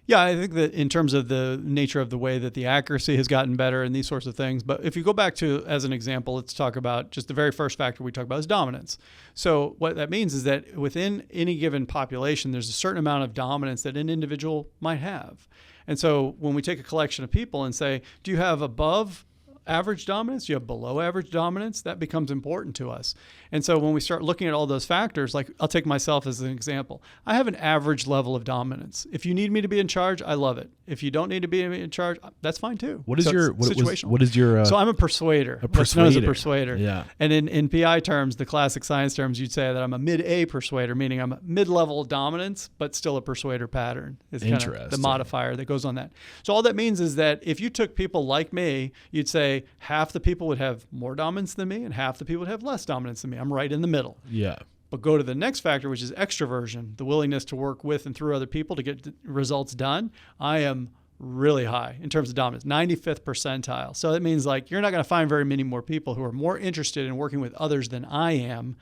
Yeah, I think that in terms of the nature of the way that the accuracy has gotten better and these sorts of things. But if you go back to, as an example, let's talk about just the very first factor we talk about is dominance. So what that means is that within any given population, there's a certain amount of dominance that an individual might have. And so when we take a collection of people and say, do you have above average dominance? Do you have below average dominance? That becomes important to us. And so when we start looking at all those factors, like I'll take myself as an example. I have an average level of dominance. If you need me to be in charge, I love it. If you don't need to be in charge, that's fine too. What is situational. What is your So I'm a persuader. What's known as a persuader. Yeah. And in PI terms, the classic science terms, you'd say that I'm a mid-A persuader, meaning I'm a mid-level dominance, but still a persuader pattern. Is kind of the modifier that goes on that. So all that means is that if you took people like me, you'd say half the people would have more dominance than me and half the people would have less dominance than me. I'm right in the middle. Yeah. But go to the next factor, which is extroversion, the willingness to work with and through other people to get results done. I am really high in terms of dominance, 95th percentile. So that means like you're not going to find very many more people who are more interested in working with others than I am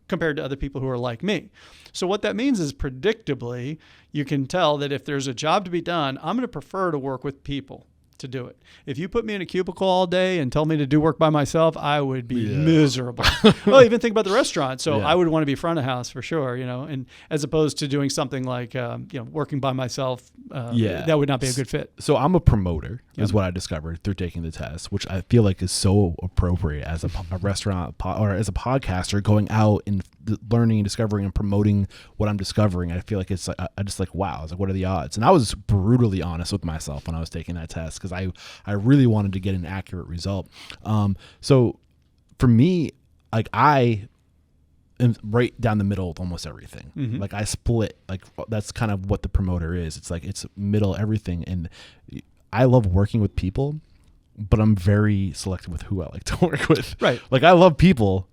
compared to other people who are like me. So what that means is predictably, you can tell that if there's a job to be done, I'm going to prefer to work with people to do it. If you put me in a cubicle all day and tell me to do work by myself, I would be miserable. Well, even think about the restaurant. So I would want to be front of house for sure, and as opposed to doing something like, working by myself, that would not be a good fit. So I'm a promoter is what I discovered through taking the test, which I feel like is so appropriate as a restaurant or as a podcaster going out and learning and discovering and promoting what I'm discovering. I feel like it's like, I just like, wow, I was like, what are the odds? And I was brutally honest with myself when I was taking that test, because I really wanted to get an accurate result. So for me, like I am right down the middle of almost everything. Mm-hmm. Like I split, like that's kind of what the promoter is. It's like, it's middle everything. And I love working with people, but I'm very selective with who I like to work with. Right. Like I love people,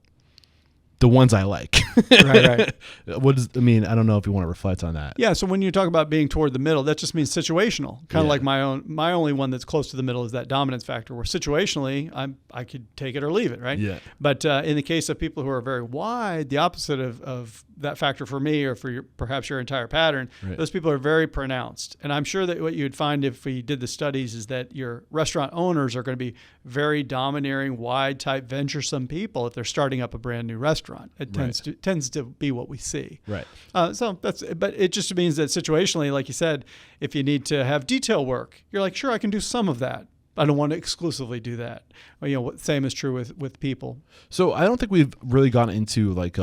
the ones I like. Right. I don't know if you want to reflect on that. Yeah. So when you talk about being toward the middle, that just means situational. Kind of like my only one that's close to the middle is that dominance factor, where situationally I could take it or leave it. Right. Yeah. But in the case of people who are very wide, the opposite of that factor for me or for perhaps your entire pattern, those people are very pronounced. And I'm sure that what you'd find if we did the studies is that your restaurant owners are going to be very domineering, wide type, venturesome people if they're starting up a brand new restaurant. It tends to be what we see. Right. But it just means that situationally, like you said, if you need to have detail work, you're like, sure, I can do some of that. I don't want to exclusively do that. Same is true with people. So I don't think we've really gotten into like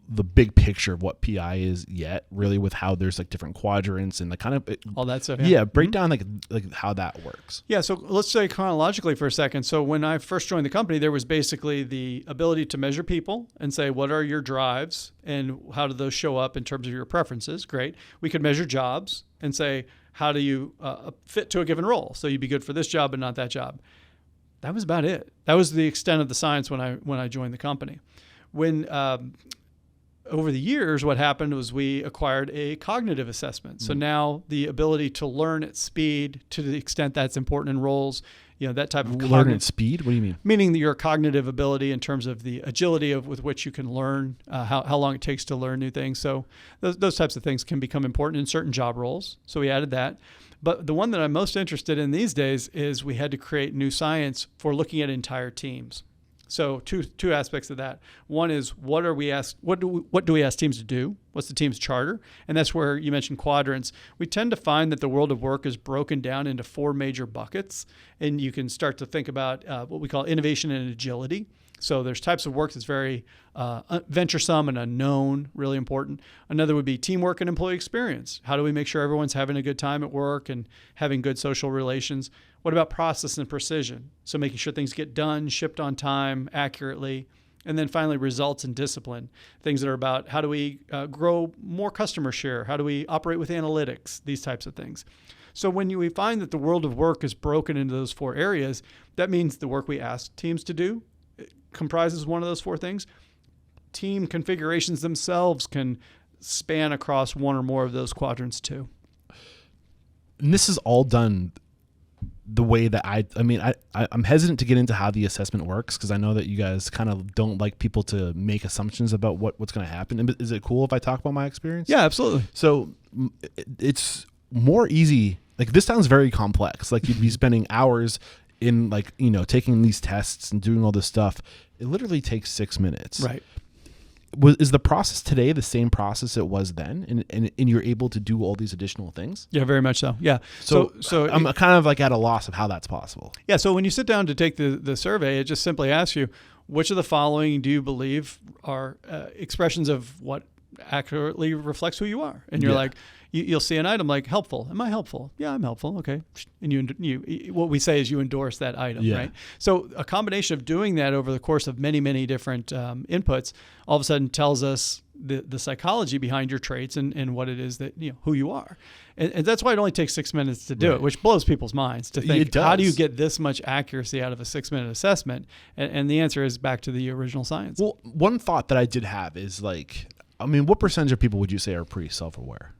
the big picture of what PI is yet, really, with how there's like different quadrants and the kind of all that stuff. Yeah, break down like how that works. Yeah, so let's say chronologically for a second. So when I first joined the company, there was basically the ability to measure people and say, what are your drives and how do those show up in terms of your preferences? Great. We could measure jobs and say, how do you fit to a given role? So you'd be good for this job but not that job. That was about it. That was the extent of the science when I joined the company. When over the years, what happened was we acquired a cognitive assessment. So now the ability to learn at speed, to the extent that's important in roles, that type of learn at speed. What do you mean? Meaning that your cognitive ability in terms of the agility with which you can learn, how long it takes to learn new things. So those types of things can become important in certain job roles. So we added that. But the one that I'm most interested in these days is we had to create new science for looking at entire teams. So two aspects of that. One is what do we ask teams to do? What's the team's charter? And that's where you mentioned quadrants. We tend to find that the world of work is broken down into 4 major buckets, and you can start to think about what we call innovation and agility. So there's types of work that's very venturesome and unknown, really important. Another would be teamwork and employee experience. How do we make sure everyone's having a good time at work and having good social relations? What about process and precision? So making sure things get done, shipped on time, accurately. And then finally, results and discipline. Things that are about how do we grow more customer share? How do we operate with analytics? These types of things. So when we find that the world of work is broken into those 4 areas, that means the work we ask teams to do comprises one of those 4 things. Team configurations themselves can span across one or more of those quadrants too. And this is all done the way that I'm hesitant to get into how the assessment works because I know that you guys kind of don't like people to make assumptions about what's going to happen. Is it cool if I talk about my experience? Yeah, absolutely. So it's more easy. Like this sounds very complex. Like you'd be spending hours in taking these tests and doing all this stuff. It literally takes 6 minutes. Right. Is the process today the same process it was then, and you're able to do all these additional things? Yeah, very much so. Yeah. So I'm kind of at a loss of how that's possible. Yeah. So when you sit down to take the survey, it just simply asks you, which of the following do you believe are expressions of what accurately reflects who you are? And you're like, you'll see an item like helpful. Am I helpful? Yeah, I'm helpful. Okay. And you what we say is you endorse that item, right? So a combination of doing that over the course of many, many different inputs all of a sudden tells us the psychology behind your traits and what it is that, who you are. And that's why it only takes 6 minutes to do it, which blows people's minds to think, how do you get this much accuracy out of a 6-minute assessment? And the answer is back to the original science. Well, one thought that I did have is what percentage of people would you say are pretty self-aware?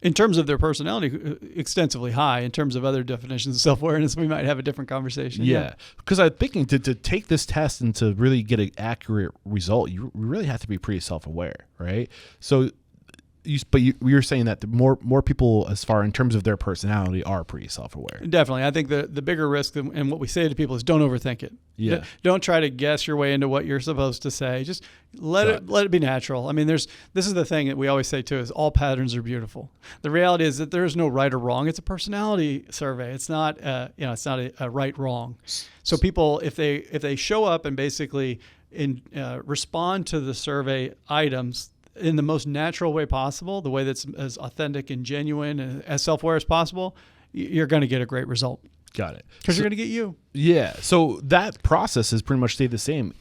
In terms of their personality, extensively high. In terms of other definitions of self-awareness, we might have a different conversation. Yeah, because I'm thinking to take this test and to really get an accurate result, you really have to be pretty self-aware, right? So, you're saying that the more people, as far in terms of their personality, are pretty self-aware. Definitely. I think the bigger risk, and what we say to people is don't overthink it. Yeah. Don't try to guess your way into what you're supposed to say. Just let it be natural. I mean, this is the thing that we always say too, is all patterns are beautiful. The reality is that there is no right or wrong. It's a personality survey. It's not it's not a right wrong. So people, if they show up and basically respond to the survey items in the most natural way possible, the way that's as authentic and genuine and as self-aware as possible, you're going to get a great result. Got it. Because you're going to get you. Yeah. So that process has pretty much stayed the same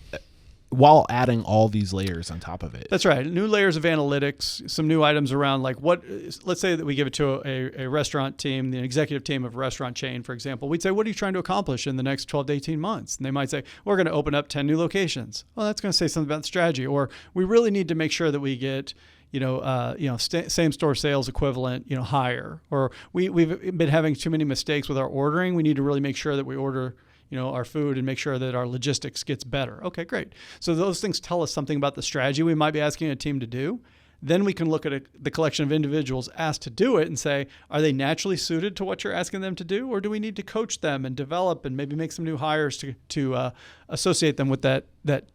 while adding all these layers on top of it. That's right. New layers of analytics, some new items around let's say that we give it to a restaurant team, the executive team of a restaurant chain, for example. We'd say, what are you trying to accomplish in the next 12 to 18 months? And they might say, we're going to open up 10 new locations. Well, that's going to say something about the strategy. Or we really need to make sure that we get same store sales equivalent, higher. Or we've been having too many mistakes with our ordering. We need to really make sure that we order our food and make sure that our logistics gets better. Okay, great. So those things tell us something about the strategy we might be asking a team to do. Then we can look at the collection of individuals asked to do it and say, are they naturally suited to what you're asking them to do? Or do we need to coach them and develop and maybe make some new hires to associate them with that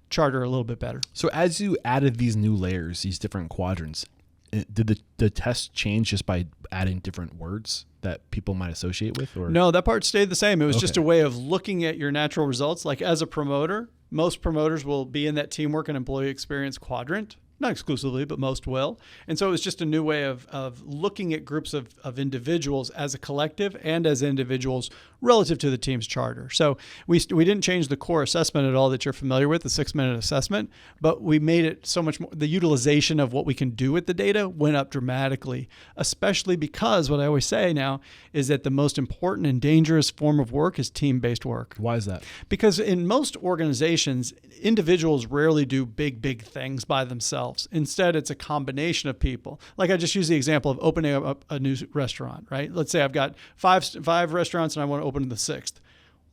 charter a little bit better? So as you added these new layers, these different quadrants, did the test change just by adding different words that people might associate with? Or no, that part stayed the same. It was just a way of looking at your natural results. Like as a promoter, most promoters will be in that teamwork and employee experience quadrant. Not exclusively, but most will. And so it was just a new way of looking at groups of individuals as a collective and as individuals relative to the team's charter. So we didn't change the core assessment at all that you're familiar with, the 6-minute assessment, but we made it so much more, the utilization of what we can do with the data went up dramatically, especially because what I always say now is that the most important and dangerous form of work is team-based work. Why is that? Because in most organizations, individuals rarely do big things by themselves. Instead, it's a combination of people. Like I just used the example of opening up a new restaurant, right? Let's say I've got five restaurants and I want to open the 6th.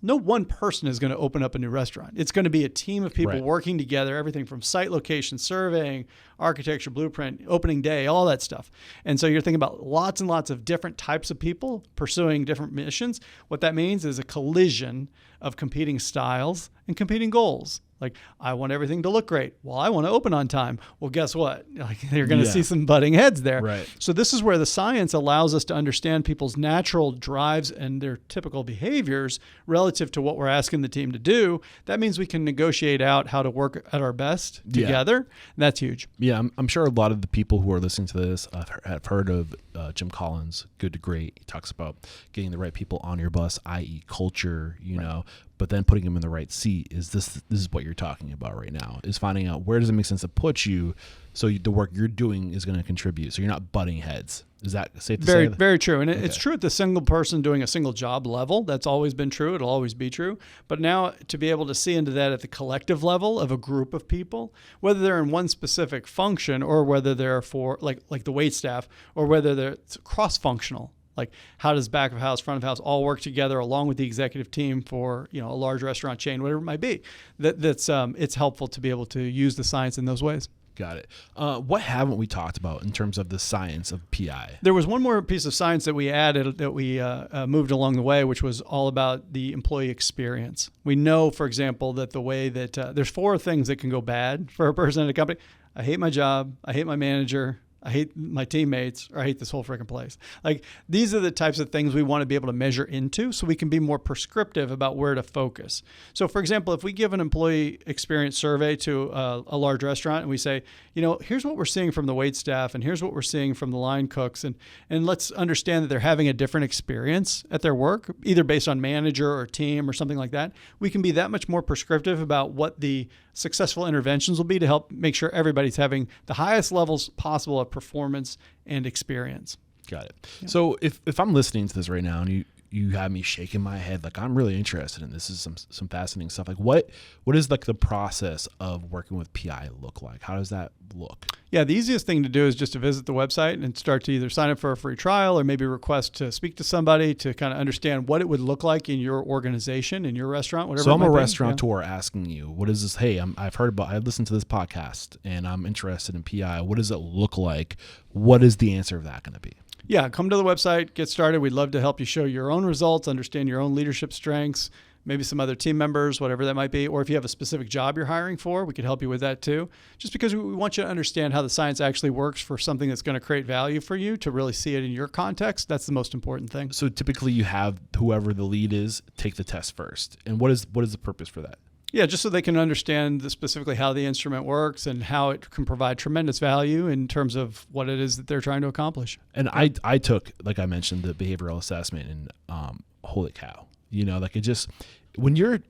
No one person is going to open up a new restaurant. It's going to be a team of people working together, everything from site location, surveying, architecture, blueprint, opening day, all that stuff. And so you're thinking about lots and lots of different types of people pursuing different missions. What that means is a collision of competing styles and competing goals. Like, I want everything to look great. Well, I want to open on time. Well, guess what? Like, you're going to see some butting heads there. Right. So this is where the science allows us to understand people's natural drives and their typical behaviors relative to what we're asking the team to do. That means we can negotiate out how to work at our best together. And that's huge. Yeah, I'm sure a lot of the people who are listening to this have heard of Jim Collins' Good to Great. He talks about getting the right people on your bus, i.e. culture, you know, but then putting them in the right seat. This is what you're talking about right now, is finding out where does it make sense to put you so the work you're doing is going to contribute, so you're not butting heads. Is that safe to say? Very true. And it's true at the single person doing a single job level. That's always been true. It'll always be true. But now to be able to see into that at the collective level of a group of people, whether they're in one specific function or whether they're for like the wait staff, or whether they're cross-functional. Like, how does back of house, front of house all work together along with the executive team for, you know, a large restaurant chain, whatever it might be. It's helpful to be able to use the science in those ways. Got it. What haven't we talked about in terms of the science of PI? There was one more piece of science that we added that we moved along the way, which was all about the employee experience. We know, for example, that the way that there's 4 things that can go bad for a person at a company. I hate my job. I hate my manager. I hate my teammates, or I hate this whole freaking place. Like, these are the types of things we want to be able to measure into so we can be more prescriptive about where to focus. So, for example, if we give an employee experience survey to a large restaurant and we say, you know, here's what we're seeing from the wait staff and here's what we're seeing from the line cooks, and let's understand that they're having a different experience at their work, either based on manager or team or something like that, we can be that much more prescriptive about what the successful interventions will be to help make sure everybody's having the highest levels possible of performance and experience. Got it. Yeah. So if I'm listening to this right now and you have me shaking my head, like, I'm really interested in this. Is some fascinating stuff. Like, what is like the process of working with PI look like? How does that look? Yeah, the easiest thing to do is just to visit the website and start to either sign up for a free trial or maybe request to speak to somebody to kind of understand what it would look like in your organization, in your restaurant, whatever. So I'm a restaurateur asking you, what is this? Hey, I listened to this podcast and I'm interested in PI. What does it look like? What is the answer of that going to be? Yeah, come to the website, get started. We'd love to help you show your own results, understand your own leadership strengths, maybe some other team members, whatever that might be. Or if you have a specific job you're hiring for, we could help you with that too. Just because we want you to understand how the science actually works for something that's going to create value for you, to really see it in your context. That's the most important thing. So typically you have whoever the lead is take the test first. And what is the purpose for that? Yeah, just so they can understand specifically how the instrument works and how it can provide tremendous value in terms of what it is that they're trying to accomplish. And I took, like I mentioned, the behavioral assessment, and holy cow, you know, like, it just, when you're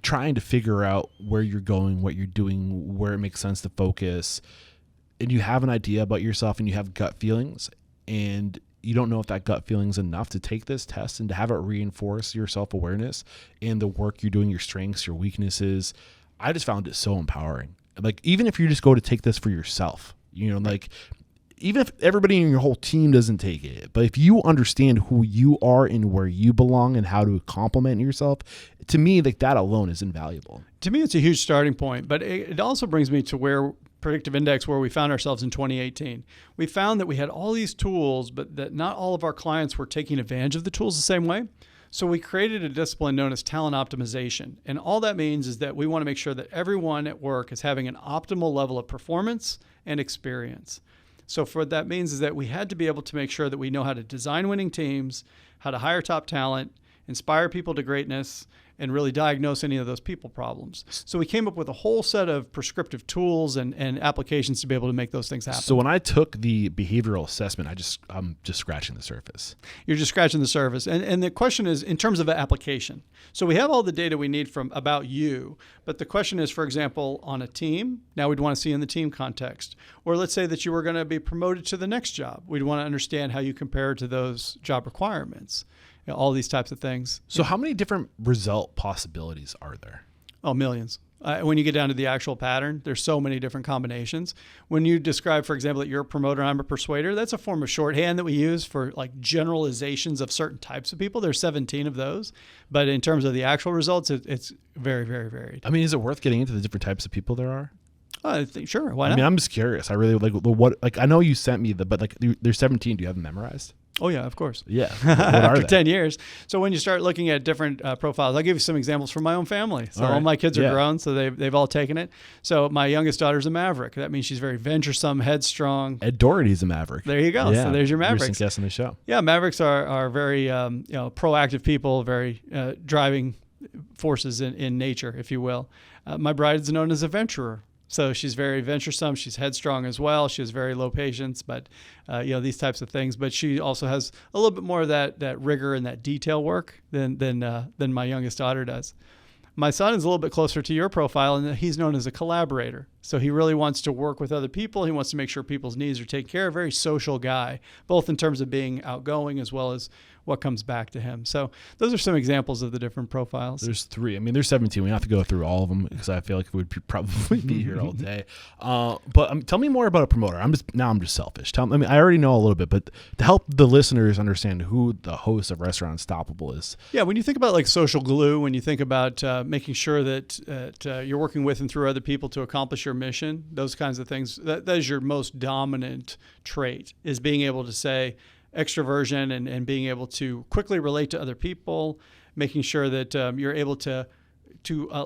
trying to figure out where you're going, what you're doing, where it makes sense to focus, and you have an idea about yourself and you have gut feelings, and you don't know if that gut feeling is enough to take this test and to have it reinforce your self-awareness and the work you're doing, your strengths, your weaknesses. I just found it so empowering. Like, even if you just go to take this for yourself, you know, like, even if everybody in your whole team doesn't take it, but if you understand who you are and where you belong and how to complement yourself, to me, like, that alone is invaluable. To me, it's a huge starting point, but it also brings me to where Predictive Index, where we found ourselves in 2018. We found that we had all these tools, but that not all of our clients were taking advantage of the tools the same way. So we created a discipline known as talent optimization. And all that means is that we want to make sure that everyone at work is having an optimal level of performance and experience. So what that means is that we had to be able to make sure that we know how to design winning teams, how to hire top talent, inspire people to greatness, and really diagnose any of those people problems. So we came up with a whole set of prescriptive tools and applications to be able to make those things happen. So when I took the behavioral assessment, I'm just scratching the surface. You're just scratching the surface. And the question is in terms of an application. So we have all the data we need from about you, but the question is, for example, on a team, now we'd want to see in the team context. Or let's say that you were going to be promoted to the next job. We'd want to understand how you compare to those job requirements. All these types of things. So how many different result possibilities are there? Oh, millions. When you get down to the actual pattern, there's so many different combinations. When you describe, for example, that you're a promoter, I'm a persuader, that's a form of shorthand that we use for like generalizations of certain types of people. There's 17 of those. But in terms of the actual results, it's very, very varied. I mean, is it worth getting into the different types of people there are? I think, sure. Why not? I mean, I'm just curious. I really like, I know you sent me but like there's 17. Do you have them memorized? Oh, yeah, of course. Yeah. What are After they? 10 years. So when you start looking at different profiles, I'll give you some examples from my own family. So all my kids are grown, so they've all taken it. So my youngest daughter's a maverick. That means she's very venturesome, headstrong. Ed Doherty's a maverick. There you go. Yeah. So there's your mavericks. Recent guest on the show. Yeah, mavericks are very proactive people, very driving forces in nature, if you will. My bride is known as a venturer. So she's very venturesome. She's headstrong as well. She has very low patience, but these types of things. But she also has a little bit more of that rigor and that detail work than my youngest daughter does. My son is a little bit closer to your profile, and he's known as a collaborator. So he really wants to work with other people. He wants to make sure people's needs are taken care of. Very social guy, both in terms of being outgoing as well as what comes back to him. So those are some examples of the different profiles. There's 3. I mean, there's 17. We have to go through all of them because I feel like we would probably be here all day. But tell me more about a promoter. I'm just selfish. I I already know a little bit, but to help the listeners understand who the host of Restaurant Unstoppable is. Yeah, when you think about like social glue, when you think about making sure that you're working with and through other people to accomplish your mission, those kinds of things, that is your most dominant trait, is being able to say, extroversion and being able to quickly relate to other people, making sure that you're able to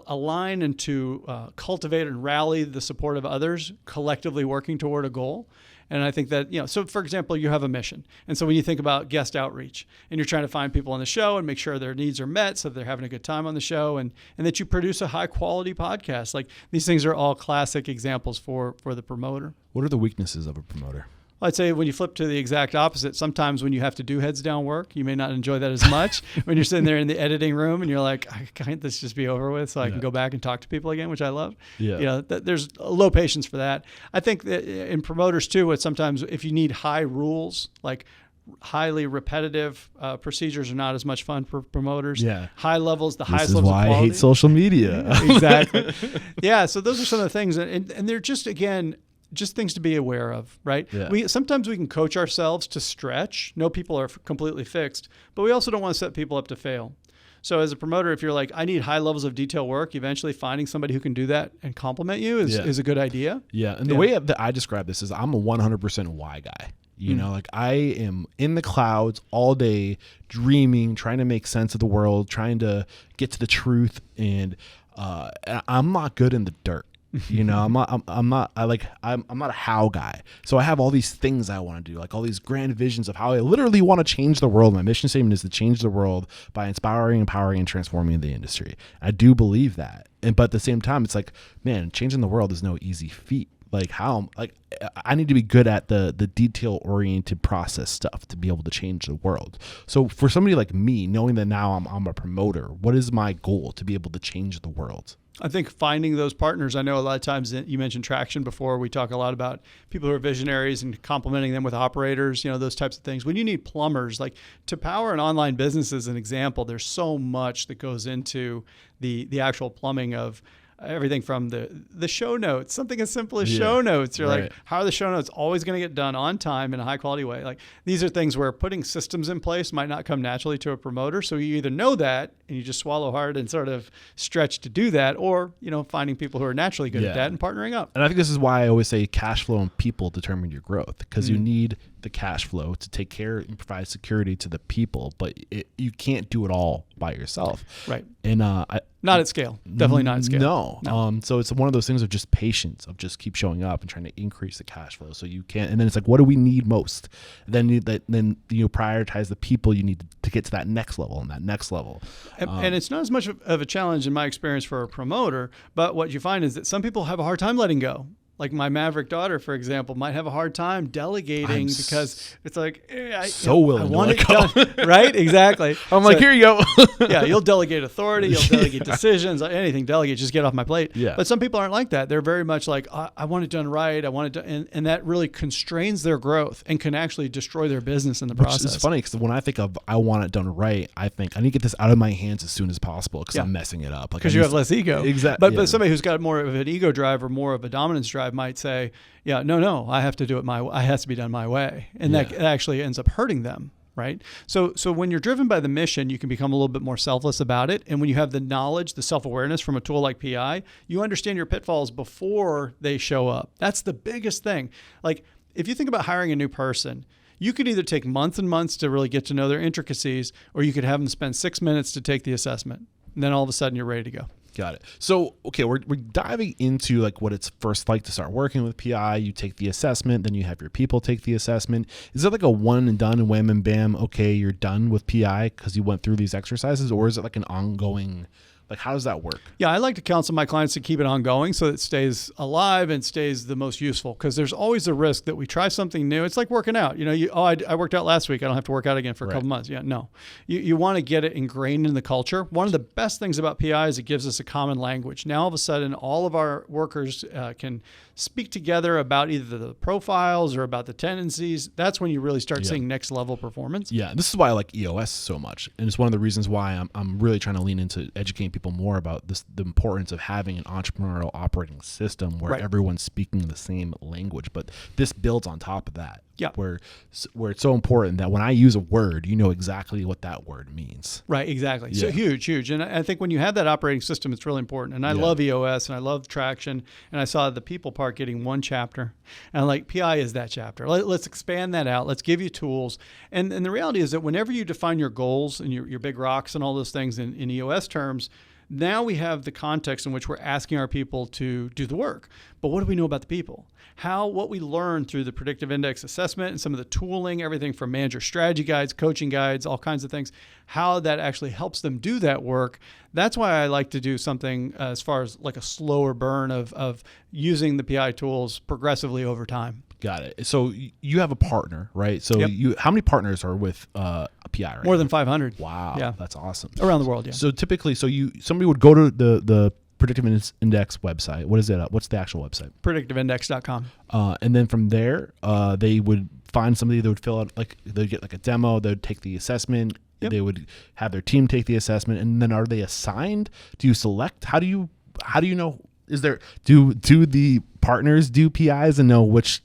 align and to cultivate and rally the support of others, collectively working toward a goal. And I think that, so for example, you have a mission. And so when you think about guest outreach and you're trying to find people on the show and make sure their needs are met so they're having a good time on the show and that you produce a high quality podcast, like these things are all classic examples for the promoter. What are the weaknesses of a promoter? I'd say when you flip to the exact opposite, sometimes when you have to do heads down work, you may not enjoy that as much. When you're sitting there in the editing room and you're like, can't this just be over with so I can go back and talk to people again, which I love. Yeah. There's low patience for that. I think that in promoters too, it's sometimes if you need high rules, like highly repetitive procedures are not as much fun for promoters. Yeah. High levels, the highest levels of quality. This is why I hate social media. Exactly. Yeah. So those are some of the things. And they're just, again, just things to be aware of, right? Yeah. Sometimes we can coach ourselves to stretch. No people are completely fixed, but we also don't want to set people up to fail. So as a promoter, if you're like, I need high levels of detail work, eventually finding somebody who can do that and complement you is a good idea. Yeah. And the way that I describe this is I'm a 100% why guy. You know, like I am in the clouds all day, dreaming, trying to make sense of the world, trying to get to the truth. And I'm not good in the dirt. I'm not a how guy. So I have all these things I want to do, like all these grand visions of how I literally want to change the world. My mission statement is to change the world by inspiring, empowering, and transforming the industry. I do believe that. But at the same time, it's like, man, changing the world is no easy feat. Like I need to be good at the detail oriented process stuff to be able to change the world. So for somebody like me, knowing that now I'm a promoter, what is my goal to be able to change the world? I think finding those partners. I know a lot of times you mentioned traction before. We talk a lot about people who are visionaries and complementing them with operators, those types of things. When you need plumbers, like to power an online business as an example, there's so much that goes into the actual plumbing of everything from the show notes, something as simple as show notes. You're like, how are the show notes always going to get done on time in a high quality way? Like these are things where putting systems in place might not come naturally to a promoter. So you either know that and you just swallow hard and sort of stretch to do that, or, finding people who are naturally good at that and partnering up. And I think this is why I always say cash flow and people determine your growth, because you need the cash flow, to take care and provide security to the people, but you can't do it all by yourself. Right. And not at scale. Definitely not at scale. No. So it's one of those things of just patience, of just keep showing up and trying to increase the cash flow. So you can't, and then it's like, what do we need most? Then you prioritize the people you need to get to that next level and that next level. And it's not as much of a challenge in my experience for a promoter, but what you find is that some people have a hard time letting go. Like my Maverick daughter, for example, might have a hard time delegating because it's like, I want it done. Right? Exactly. I'm like, here you go. Yeah, you'll delegate authority, you'll delegate decisions, anything, delegate, just get off my plate. Yeah. But some people aren't like that. They're very much like, I want it done right. I want it done. And that really constrains their growth and can actually destroy their business in the process. It's funny because when I think of I want it done right, I think I need to get this out of my hands as soon as possible because I'm messing it up. Because you have less ego. Exactly. But somebody who's got more of an ego drive or more of a dominance drive might say, yeah, no, I have to do it it has to be done my way. And that actually ends up hurting them. Right. So when you're driven by the mission, you can become a little bit more selfless about it. And when you have the knowledge, the self-awareness from a tool like PI, you understand your pitfalls before they show up. That's the biggest thing. Like if you think about hiring a new person, you could either take months and months to really get to know their intricacies, or you could have them spend 6 minutes to take the assessment. And then all of a sudden you're ready to go. Got it. So, okay, we're diving into like what it's first like to start working with PI. You take the assessment, then you have your people take the assessment. Is it like a one and done and wham and bam, okay, you're done with PI because you went through these exercises? Or is it like an ongoing, like how does that work? Yeah, I like to counsel my clients to keep it ongoing so it stays alive and stays the most useful, because there's always a risk that we try something new. It's like working out. I worked out last week. I don't have to work out again for a couple months. Yeah, no. You want to get it ingrained in the culture. One of the best things about PI is it gives us a common language. Now all of a sudden all of our workers can speak together about either the profiles or about the tendencies. That's when you really start seeing next level performance. Yeah, this is why I like EOS so much. And it's one of the reasons why I'm really trying to lean into educating people more about the importance of having an entrepreneurial operating system where everyone's speaking the same language. But this builds on top of that. Yeah. Where it's so important that when I use a word, you know exactly what that word means. Right, exactly. Yeah. So huge. And I think when you have that operating system, it's really important. And I love EOS and I love Traction. And I saw the people part getting one chapter. And I'm like, PI is that chapter. Let's expand that out. Let's give you tools. And the reality is that whenever you define your goals and your big rocks and all those things in EOS terms, now we have the context in which we're asking our people to do the work. But what do we know about the people? What we learn through the predictive index assessment and some of the tooling, everything from manager strategy guides, coaching guides, all kinds of things, how that actually helps them do that work. That's why I like to do something as far as like a slower burn of using the PI tools progressively over time. Got it. So you have a partner, right? So how many partners are with PI right More than 500. Wow. Yeah. That's awesome. Around the world, yeah. So typically, somebody would go to the Predictive Index website. What is it? What's the actual website? PredictiveIndex.com. And then from there, they would find somebody that would fill out, like they'd get like a demo, they'd take the assessment, they would have their team take the assessment, and then are they assigned? Do you select? How do you know? Do the partners do PIs and know which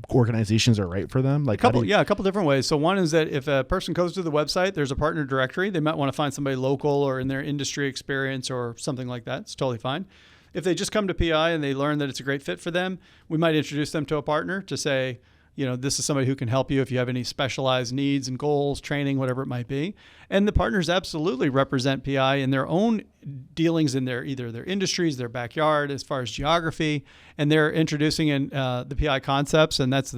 organizations are right for them? Like a couple different ways. So one is that if a person goes to the website, there's a partner directory. They might want to find somebody local or in their industry experience or something like that. It's totally fine. If they just come to PI and they learn that it's a great fit for them, we might introduce them to a partner to say, this is somebody who can help you if you have any specialized needs and goals, training, whatever it might be. And the partners absolutely represent PI in their own dealings in either their industries, their backyard, as far as geography, and they're introducing in the PI concepts. And that's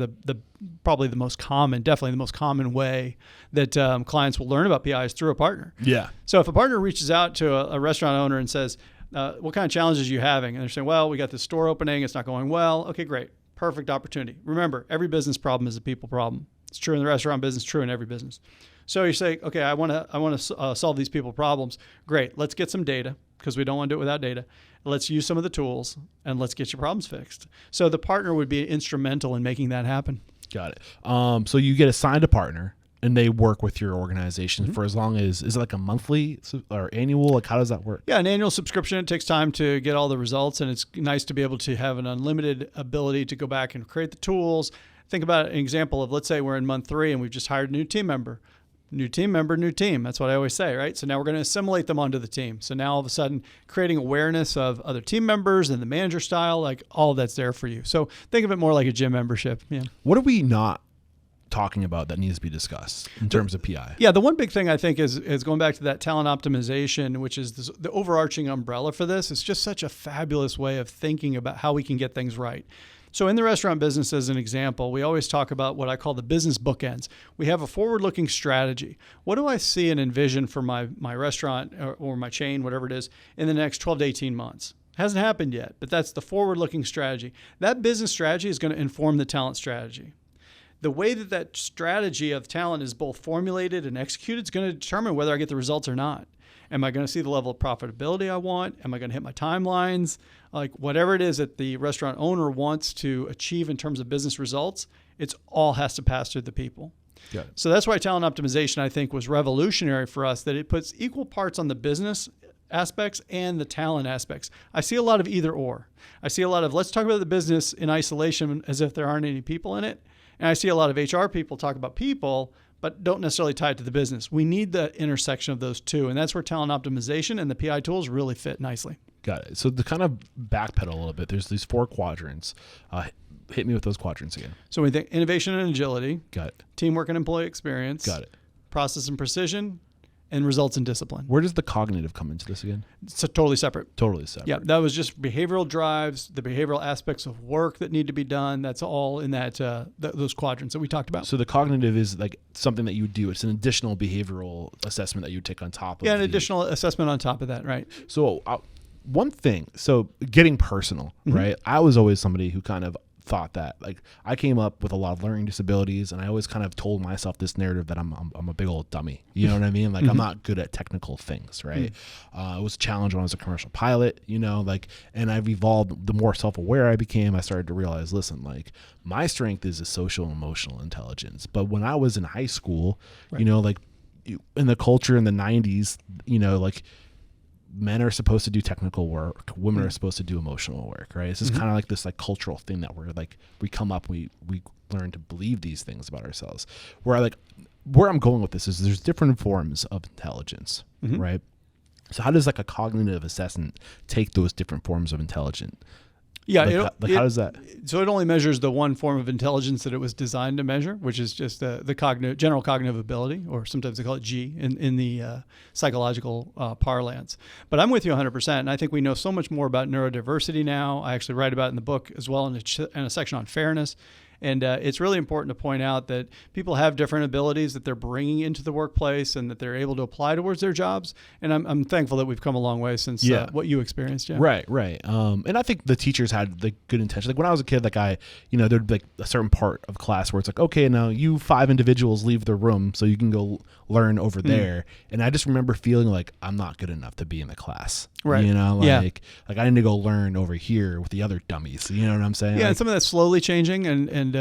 probably definitely the most common way that clients will learn about PI is through a partner. Yeah. So if a partner reaches out to a restaurant owner and says, what kind of challenges are you having? And they're saying, well, we got this store opening. It's not going well. Okay, great. Perfect opportunity. Remember, every business problem is a people problem. It's true in the restaurant business, true in every business. So you say, okay, I want to solve these people problems. Great. Let's get some data because we don't want to do it without data. Let's use some of the tools and let's get your problems fixed. So the partner would be instrumental in making that happen. Got it. So you get assigned a partner and they work with your organization for as long as, is it like a monthly or annual? Like how does that work? Yeah, an annual subscription. It takes time to get all the results, and it's nice to be able to have an unlimited ability to go back and create the tools. Think about an example of, let's say we're in month 3 and we've just hired a new team member. New team member, new team. That's what I always say, right? So now we're going to assimilate them onto the team. So now all of a sudden creating awareness of other team members and the manager style, like all that's there for you. So think of it more like a gym membership. Yeah. What are we not talking about that needs to be discussed in terms of PI? Yeah, the one big thing I think is going back to that talent optimization, which is the overarching umbrella for this. It's just such a fabulous way of thinking about how we can get things right. So in the restaurant business, as an example, we always talk about what I call the business bookends. We have a forward-looking strategy. What do I see and envision for my restaurant or my chain, whatever it is, in the next 12 to 18 months? Hasn't happened yet, but that's the forward-looking strategy. That business strategy is going to inform the talent strategy. The way that strategy of talent is both formulated and executed is going to determine whether I get the results or not. Am I going to see the level of profitability I want? Am I going to hit my timelines? Like whatever it is that the restaurant owner wants to achieve in terms of business results, it's all has to pass through the people. So that's why talent optimization, I think, was revolutionary for us, that it puts equal parts on the business aspects and the talent aspects. I see a lot of either or. I see a lot of, let's talk about the business in isolation as if there aren't any people in it. And I see a lot of HR people talk about people, but don't necessarily tie it to the business. We need the intersection of those two. And that's where talent optimization and the PI tools really fit nicely. Got it. So to kind of backpedal a little bit, there's these 4 quadrants. Hit me with those quadrants again. So we think innovation and agility. Got it. Teamwork and employee experience. Got it. Process and precision. And results and discipline. Where does the cognitive come into this again? It's totally separate. Totally separate. Yeah, that was just behavioral drives, the behavioral aspects of work that need to be done. That's all in that those quadrants that we talked about. So the cognitive is like something that you would do. It's an additional behavioral assessment that you would take on top of. Yeah, an additional assessment on top of that, right? So one thing, so getting personal, right? I was always somebody who kind of thought that, like, I came up with a lot of learning disabilities, and I always kind of told myself this narrative that I'm a big old dummy. You know what I mean? Like, I'm not good at technical things, right? It was a challenge when I was a commercial pilot, you know, like, and I've evolved. The more self-aware I became, I started to realize, listen, like, my strength is a social and emotional intelligence. But when I was in high school, you know, like, in the culture in the 90s, you know, like, men are supposed to do technical work, women are supposed to do emotional work, right? It's just kind of like this like cultural thing that we're like, we come up, we learn to believe these things about ourselves. Where I'm going with this is there's different forms of intelligence, right? So how does like a cognitive assessment take those different forms of intelligence? Yeah, how does that? So it only measures the one form of intelligence that it was designed to measure, which is just the general cognitive ability, or sometimes they call it G in the psychological parlance. But I'm with you 100%, and I think we know so much more about neurodiversity now. I actually write about it in the book as well in a section on fairness. And it's really important to point out that people have different abilities that they're bringing into the workplace and that they're able to apply towards their jobs. And I'm thankful that we've come a long way since what you experienced. Yeah. Right. And I think the teachers had the good intention. Like when I was a kid, like there'd be like a certain part of class where it's like, okay, now you 5 individuals leave the room so you can go learn over there. And I just remember feeling like I'm not good enough to be in the class. Right. You know, like I need to go learn over here with the other dummies. You know what I'm saying? Yeah, like, and some of that's slowly changing, and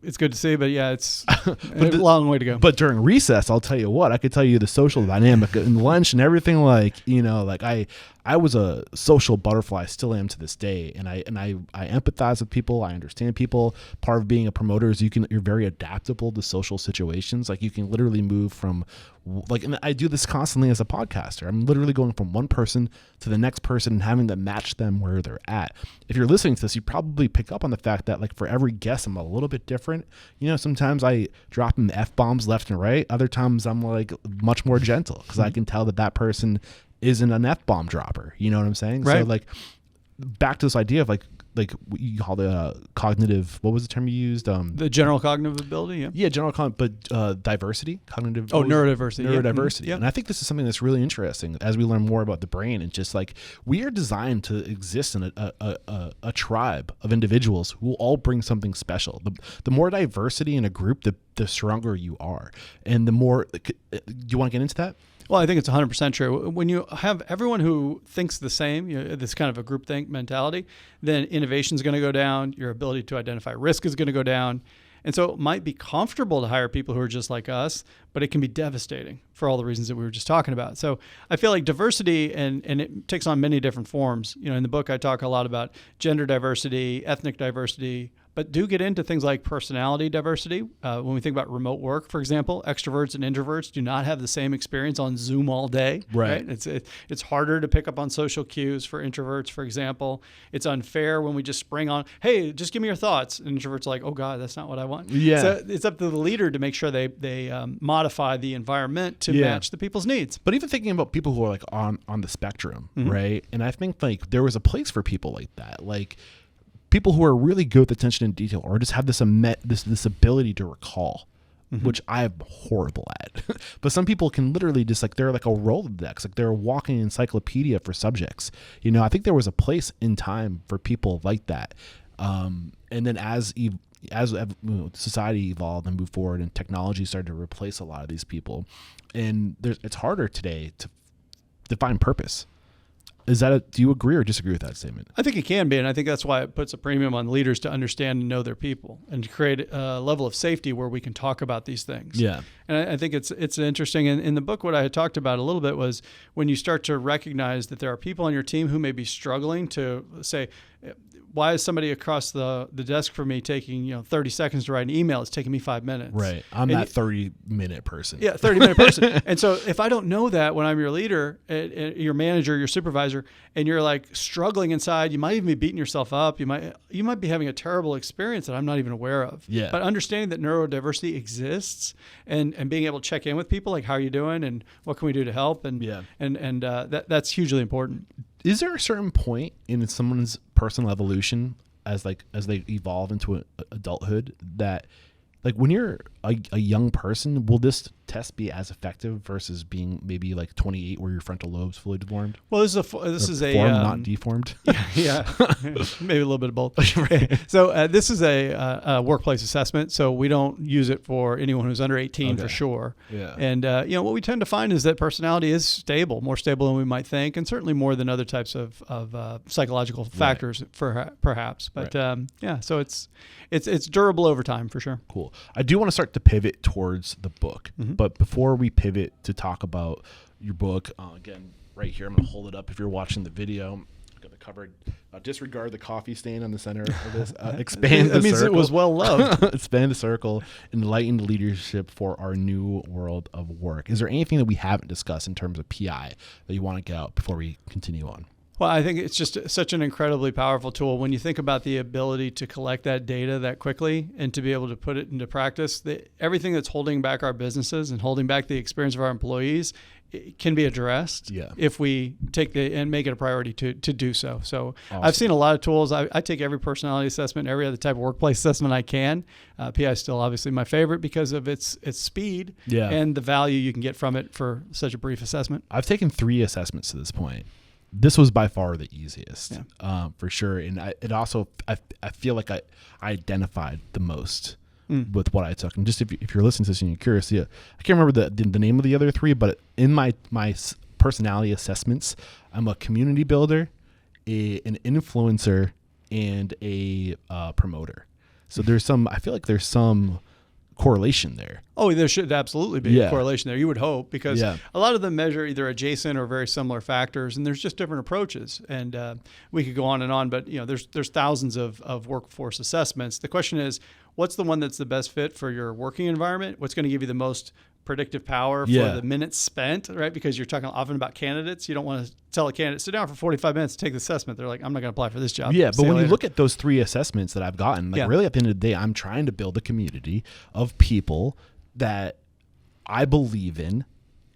it's good to see. But yeah, it's a long way to go. But during recess, I'll tell you what, I could tell you the social dynamic in lunch and everything. Like, you know, like I was a social butterfly, still am to this day, and I empathize with people. I understand people. Part of being a promoter is you're very adaptable to social situations. Like you can literally move from and I do this constantly as a podcaster. I'm literally going from one person to the next person and having to match them where they're at. If you're listening to this, you probably pick up on the fact that like for every guest, I'm a little bit different. You know, sometimes I drop them F-bombs left and right. Other times I'm like much more gentle because I can tell that person isn't an F-bomb dropper. You know what I'm saying? Right. So like back to this idea of like you call it cognitive, what was the term you used? The general cognitive ability. Yeah, general but diversity, cognitive. Neurodiversity. Neurodiversity. Yeah. And I think this is something that's really interesting as we learn more about the brain. And just like we are designed to exist in a tribe of individuals who all bring something special. The more diversity in a group, the stronger you are. And the more, do you want to get into that? Well, I think it's 100% true. When you have everyone who thinks the same, you know, this kind of a groupthink mentality, then innovation is going to go down. Your ability to identify risk is going to go down. And so it might be comfortable to hire people who are just like us, but it can be devastating for all the reasons that we were just talking about. So I feel like diversity, and it takes on many different forms. In the book, I talk a lot about gender diversity, ethnic diversity, but do get into things like personality diversity. When we think about remote work, for example, extroverts and introverts do not have the same experience on Zoom all day. Right. It's harder to pick up on social cues for introverts, for example. It's unfair when we just spring on, hey, just give me your thoughts. And introverts are like, oh God, that's not what I want. Yeah. So it's up to the leader to make sure they modify the environment to match the people's needs. But even thinking about people who are like on the spectrum, right? And I think like there was a place for people like that. Like people who are really good with attention and detail, or just have this ability to recall, which I'm horrible at. But some people can literally just like, they're like a Rolodex, like they're a walking encyclopedia for subjects. I think there was a place in time for people like that. And then as society evolved and moved forward and technology started to replace a lot of these people, and it's harder today to define purpose. Do you agree or disagree with that statement? I think it can be, and I think that's why it puts a premium on leaders to understand and know their people and to create a level of safety where we can talk about these things. Yeah. And I think it's interesting. And in the book, what I had talked about a little bit was when you start to recognize that there are people on your team who may be struggling to say, why is somebody across the desk from me taking 30 seconds to write an email? It's taking me 5 minutes. Right. I'm that 30-minute person. Yeah, 30-minute person. And so if I don't know that when I'm your leader, your manager, your supervisor, and you're like struggling inside, you might even be beating yourself up. You might be having a terrible experience that I'm not even aware of. Yeah. But understanding that neurodiversity exists and being able to check in with people, like how are you doing and what can we do to help, and that's hugely important. Is there a certain point in someone's personal evolution as they evolve into adulthood that, like, when you're a young person, will this test be as effective versus being maybe like 28 where your frontal lobe's fully deformed? Well, this is formed, not deformed. Yeah, maybe a little bit of both. Right. So this is a workplace assessment, so we don't use it for anyone who's under 18 for sure. Yeah. And what we tend to find is that personality is stable, more stable than we might think, and certainly more than other types of psychological factors, perhaps. But so it's durable over time for sure. Cool. I do want to start to pivot towards the book, but before we pivot to talk about your book, again, right here, I'm going to hold it up if you're watching the video. I've got the cover. Disregard the coffee stain on the center of this. Expand the circle. That means it was well loved. Expand the circle. Enlightened leadership for our new world of work. Is there anything that we haven't discussed in terms of PI that you want to get out before we continue on? Well, I think it's just such an incredibly powerful tool. When you think about the ability to collect that data that quickly and to be able to put it into practice, everything that's holding back our businesses and holding back the experience of our employees, it can be addressed if we take and make it a priority to do so. So awesome. I've seen a lot of tools. I take every personality assessment, every other type of workplace assessment I can. PI is still obviously my favorite because of its speed and the value you can get from it for such a brief assessment. I've taken 3 assessments to this point. This was by far the easiest, for sure. And I feel like I identified the most with what I took. And just if you're listening to this and you're curious, I can't remember the name of the other 3, but in my personality assessments, I'm a community builder, an influencer, and a promoter. So I feel like there's some correlation there. Oh, there should absolutely be a correlation there. You would hope, because a lot of them measure either adjacent or very similar factors, and there's just different approaches. And we could go on and on, but there's thousands of workforce assessments. The question is, what's the one that's the best fit for your working environment? What's going to give you the most predictive power for the minutes spent, right? Because you're talking often about candidates. You don't want to tell a candidate, sit down for 45 minutes to take the assessment. They're like, I'm not going to apply for this job. Yeah, but when you look at those 3 assessments that I've gotten, really at the end of the day, I'm trying to build a community of people that I believe in,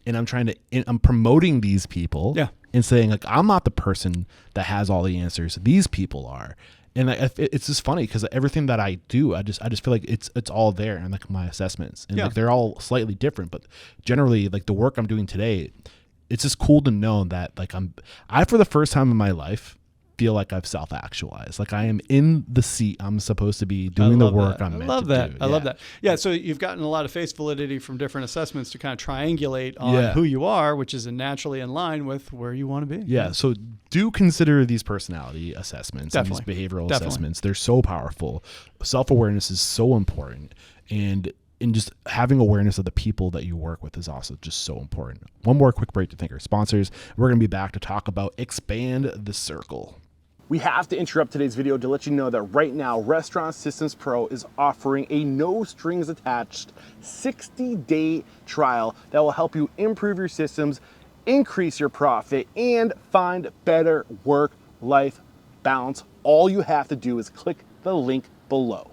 and I'm promoting these people and saying, like, I'm not the person that has all the answers. These people are. And it's just funny because everything that I do, I just feel like it's all there in like my assessments, and like they're all slightly different, but generally like the work I'm doing today, it's just cool to know that like I for the first time in my life feel like I've self-actualized. Like I am in the seat I'm supposed to be doing the work I'm meant to do. I love that. Yeah. So you've gotten a lot of face validity from different assessments to kind of triangulate on who you are, which is naturally in line with where you want to be. Yeah. So do consider these personality assessments and these behavioral assessments. They're so powerful. Self-awareness is so important. And and just having awareness of the people that you work with is also just so important. One more quick break to thank our sponsors. We're going to be back to talk about Expand the Circle. We have to interrupt today's video to let you know that right now, Restaurant Systems Pro is offering a no strings attached 60-day trial that will help you improve your systems, increase your profit, and find better work-life balance. All you have to do is click the link below.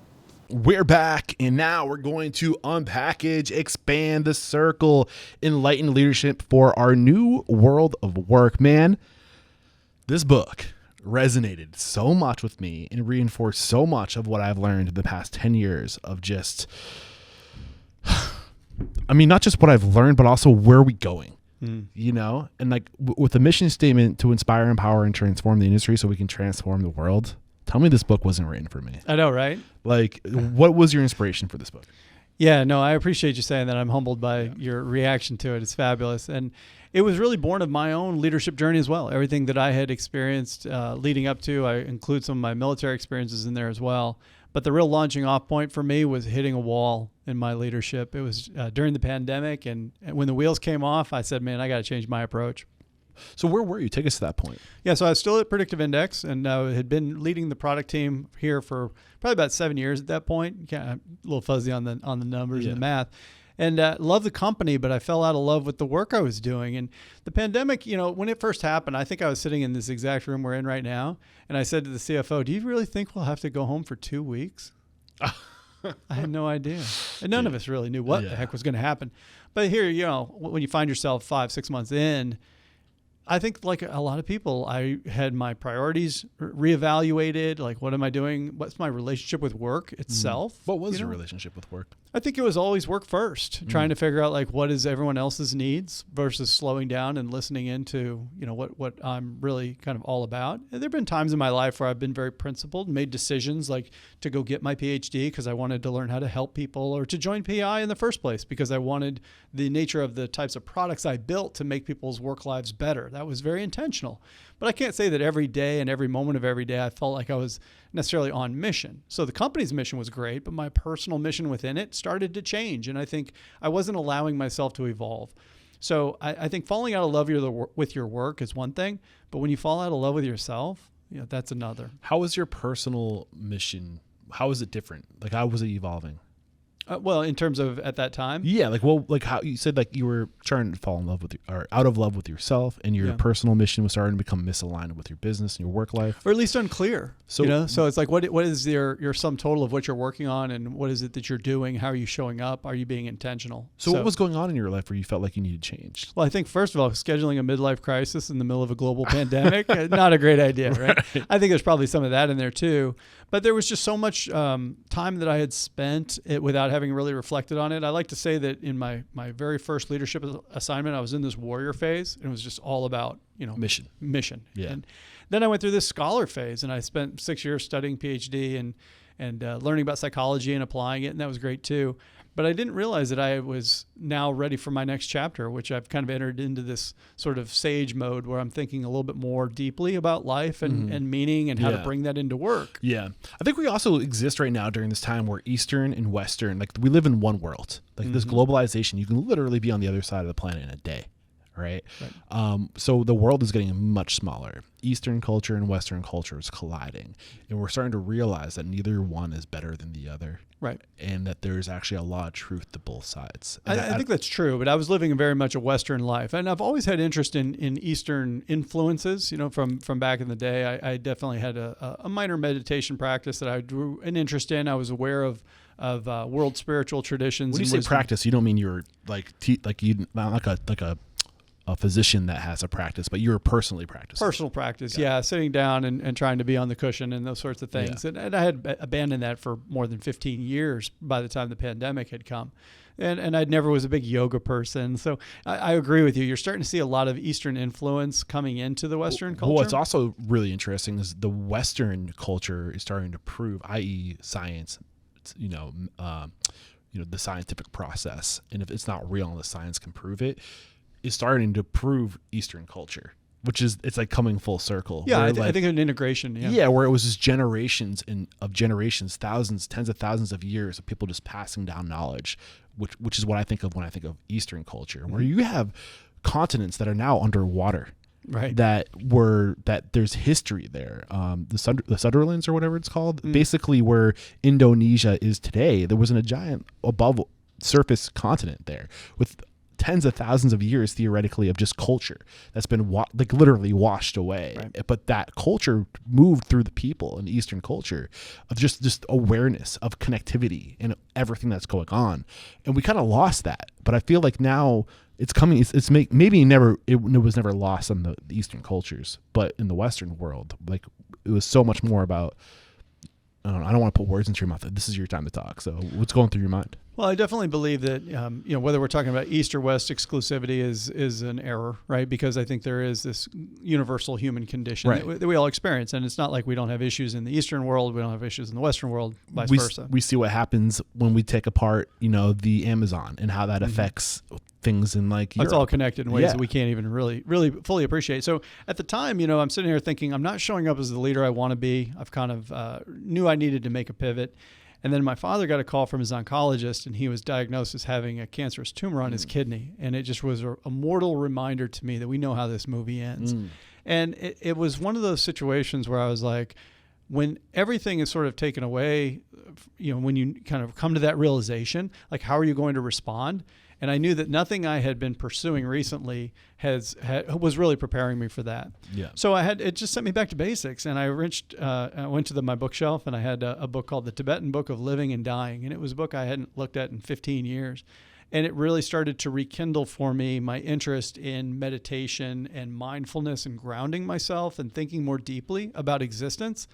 We're back, and now we're going to unpackage, expand the circle, enlighten leadership for our new world of work. Man, this book resonated so much with me and reinforced so much of what I've learned in the past 10 years of just, I mean, not just what I've learned, but also where are we going, you know? And like with the mission statement to inspire, empower, and transform the industry so we can transform the world. Tell me this book wasn't written for me. I know, right? Like, what was your inspiration for this book? Yeah, no, I appreciate you saying that. I'm humbled by your reaction to it. It's fabulous. And it was really born of my own leadership journey as well. Everything that I had experienced leading up to, I include some of my military experiences in there as well. But the real launching off point for me was hitting a wall in my leadership. It was during the pandemic. And when the wheels came off, I said, man, I got to change my approach. So where were you? Take us to that point. Yeah, so I was still at Predictive Index and had been leading the product team here for probably about 7 years at that point. Kind of a little fuzzy on the numbers and the math. And loved the company, but I fell out of love with the work I was doing. And the pandemic, you know, when it first happened, I think I was sitting in this exact room we're in right now. And I said to the CFO, do you really think we'll have to go home for 2 weeks? I had no idea. And none of us really knew what the heck was going to happen. But here, you know, when you find yourself 5-6 months in, I think like a lot of people, I had my priorities reevaluated. Like, what am I doing? What's my relationship with work itself? What was your relationship with work? I think it was always work first, trying to figure out like what is everyone else's needs versus slowing down and listening into, you know, what I'm really kind of all about. And there've been times in my life where I've been very principled and made decisions like to go get my PhD because I wanted to learn how to help people, or to join PI in the first place because I wanted the nature of the types of products I built to make people's work lives better. That was very intentional. But I can't say that every day and every moment of every day I felt like I was necessarily on mission. So the company's mission was great, but my personal mission within it started to change. And I think I wasn't allowing myself to evolve. So I think falling out of love with your work is one thing, but when you fall out of love with yourself, you know, that's another. How was your personal mission? How was it different? Like, how was it evolving? Well, in terms of at that time? Yeah, like, well, like how you said, like you were trying to fall in love with, or out of love with yourself, and your personal mission was starting to become misaligned with your business and your work life, or at least unclear. So, you know, so it's like, what is your sum total of what you're working on, and what is it that you're doing? How are you showing up? Are you being intentional? So what was going on in your life where you felt like you needed change? Well, I think first of all, scheduling a midlife crisis in the middle of a global pandemic, not a great idea, right? I think there's probably some of that in there too. But there was just so much time that I had spent without having really reflected on it. I like to say that in my very first leadership assignment, I was in this warrior phase, and it was just all about, you know, mission. Yeah. And then I went through this scholar phase, and I spent 6 years studying PhD and learning about psychology and applying it, and that was great too. But I didn't realize that I was now ready for my next chapter, which I've kind of entered into this sort of sage mode where I'm thinking a little bit more deeply about life and meaning and how to bring that into work. Yeah. I think we also exist right now during this time where Eastern and Western, like we live in one world. Like this globalization, you can literally be on the other side of the planet in a day. Right. So the world is getting much smaller. Eastern culture and Western culture is colliding, and we're starting to realize that neither one is better than the other. Right. And that there's actually a lot of truth to both sides. I think that's true, but I was living very much a Western life, and I've always had interest in Eastern influences, you know, from back in the day. I definitely had a minor meditation practice that I drew an interest in. I was aware of world spiritual traditions. When you say practice, you don't mean you're like a physician that has a practice, but you're personally practicing. Personal practice, sitting down and trying to be on the cushion and those sorts of things. And I had abandoned that for more than 15 years by the time the pandemic had come. And I never was a big yoga person. So I agree with you. You're starting to see a lot of Eastern influence coming into the Western culture. What's also really interesting is the Western culture is starting to prove, i.e. science, the scientific process. And if it's not real and the science can prove it, is starting to prove Eastern culture. it's like coming full circle. Yeah, where I think an integration. Yeah. Yeah, where it was just generations of generations, thousands, tens of thousands of years of people just passing down knowledge, which is what I think of when I think of Eastern culture, where you have continents that are now underwater. Right. That there's history there. The Sutherlands or whatever it's called, basically where Indonesia is today, there wasn't a giant above surface continent there with tens of thousands of years theoretically of just culture that's been like literally washed away. Right. But that culture moved through the people in Eastern culture of just awareness of connectivity and everything that's going on, and we kind of lost that. But I feel like now it's coming. It was never lost on the Eastern cultures, but in the Western world, like it was so much more about. I don't want to put words into your mouth. This is your time to talk. So what's going through your mind? Well, I definitely believe that whether we're talking about East or West exclusivity is an error, right? Because I think there is this universal human condition that we all experience, and it's not like we don't have issues in the Eastern world, we don't have issues in the Western world, vice versa. We see what happens when we take apart, the Amazon and how that affects things in like Europe. It's all connected in ways that we can't even really fully appreciate. So at the time, I'm sitting here thinking I'm not showing up as the leader I want to be. I've kind of knew I needed to make a pivot. And then my father got a call from his oncologist, and he was diagnosed as having a cancerous tumor on his kidney. And it just was a mortal reminder to me that we know how this movie ends. And it was one of those situations where I was like, when everything is sort of taken away, when you kind of come to that realization, like how are you going to respond? And I knew that nothing I had been pursuing recently was really preparing me for that. Yeah. So it just sent me back to basics. And I went to my bookshelf, and I had a book called The Tibetan Book of Living and Dying. And it was a book I hadn't looked at in 15 years. And it really started to rekindle for me my interest in meditation and mindfulness and grounding myself and thinking more deeply about existence.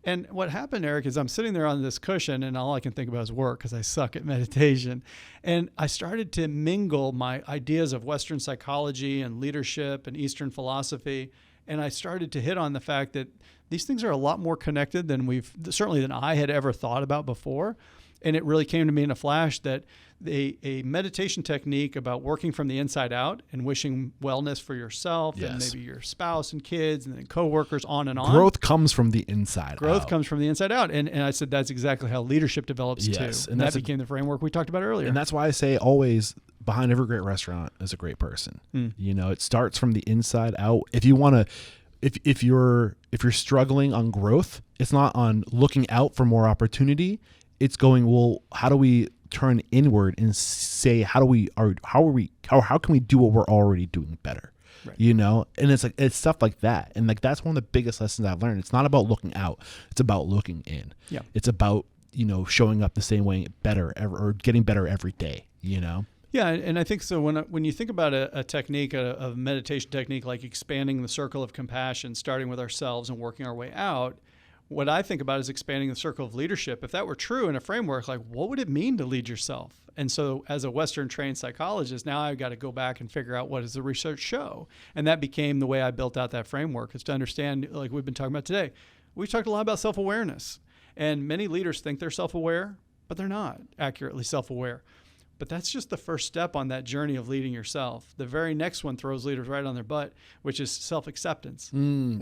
And what happened, Eric, is I'm sitting there on this cushion, and all I can think about is work because I suck at meditation. And I started to mingle my ideas of Western psychology and leadership and Eastern philosophy. And I started to hit on the fact that these things are a lot more connected than than I had ever thought about before. And it really came to me in a flash that a meditation technique about working from the inside out and wishing wellness for yourself and maybe your spouse and kids and then coworkers, on and on. Growth comes from the inside out. Growth comes from the inside out. And I said that's exactly how leadership develops too. And that became the framework we talked about earlier. And that's why I say always behind every great restaurant is a great person. It starts from the inside out. If you want to, if you're struggling on growth, it's not on looking out for more opportunity. It's going, well, how do we turn inward and say, how can we do what we're already doing better? Right. And it's stuff like that. And like, that's one of the biggest lessons I've learned. It's not about looking out. It's about looking in. Yeah. It's about, showing up the same way better or getting better every day, Yeah, and I think so. When you think about a technique, a meditation technique, like expanding the circle of compassion, starting with ourselves and working our way out, what I think about is expanding the circle of leadership. If that were true in a framework, like what would it mean to lead yourself? And so as a Western trained psychologist, now I've got to go back and figure out what does the research show? And that became the way I built out that framework, is to understand, like we've been talking about today. We've talked a lot about self-awareness, and many leaders think they're self-aware, but they're not accurately self-aware. But that's just the first step on that journey of leading yourself. The very next one throws leaders right on their butt, which is self-acceptance.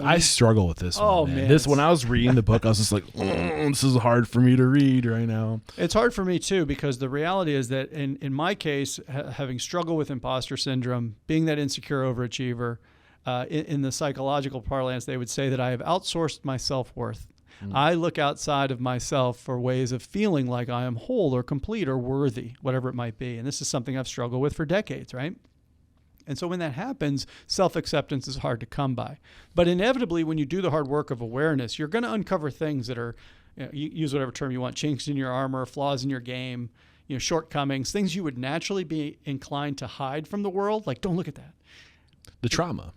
I struggle with this one, man. When I was reading the book, I was just like, this is hard for me to read right now. It's hard for me too, because the reality is that in my case, having struggled with imposter syndrome, being that insecure overachiever, in the psychological parlance, they would say that I have outsourced my self-worth. I look outside of myself for ways of feeling like I am whole or complete or worthy, whatever it might be. And this is something I've struggled with for decades, right? And so when that happens, self-acceptance is hard to come by. But inevitably, when you do the hard work of awareness, you're going to uncover things that are, you use whatever term you want, chinks in your armor, flaws in your game, shortcomings, things you would naturally be inclined to hide from the world. Like, don't look at that. The trauma,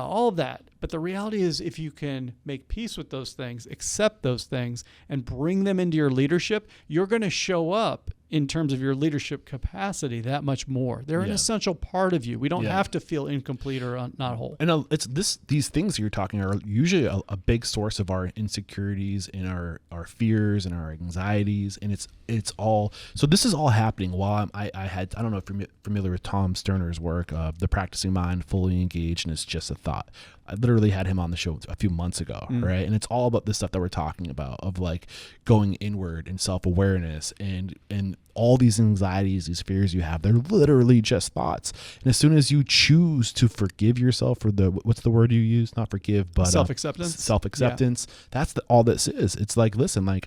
all of that. But the reality is, if you can make peace with those things, accept those things, and bring them into your leadership, you're going to show up in terms of your leadership capacity that much more. They're an essential part of you. We don't have to feel incomplete or not whole. And these things you're talking are usually a big source of our insecurities and our fears and our anxieties. And it's all, so this is all happening while I don't know if you're familiar with Tom Sterner's work, The Practicing Mind, Fully Engaged, and It's Just a Thought. I literally had him on the show a few months ago, right? And it's all about this stuff that we're talking about of like going inward and self-awareness and all these anxieties, these fears you have, they're literally just thoughts. And as soon as you choose to forgive yourself for what's the word you use? Not forgive, but self-acceptance. That's all this is. It's like, listen, like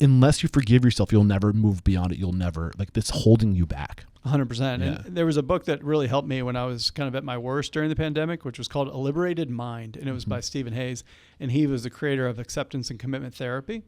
unless you forgive yourself, you'll never move beyond it. You'll never, like, that's holding you back. 100%. Yeah. And there was a book that really helped me when I was kind of at my worst during the pandemic, which was called A Liberated Mind. And it was by Stephen Hayes. And he was the creator of acceptance and commitment therapy.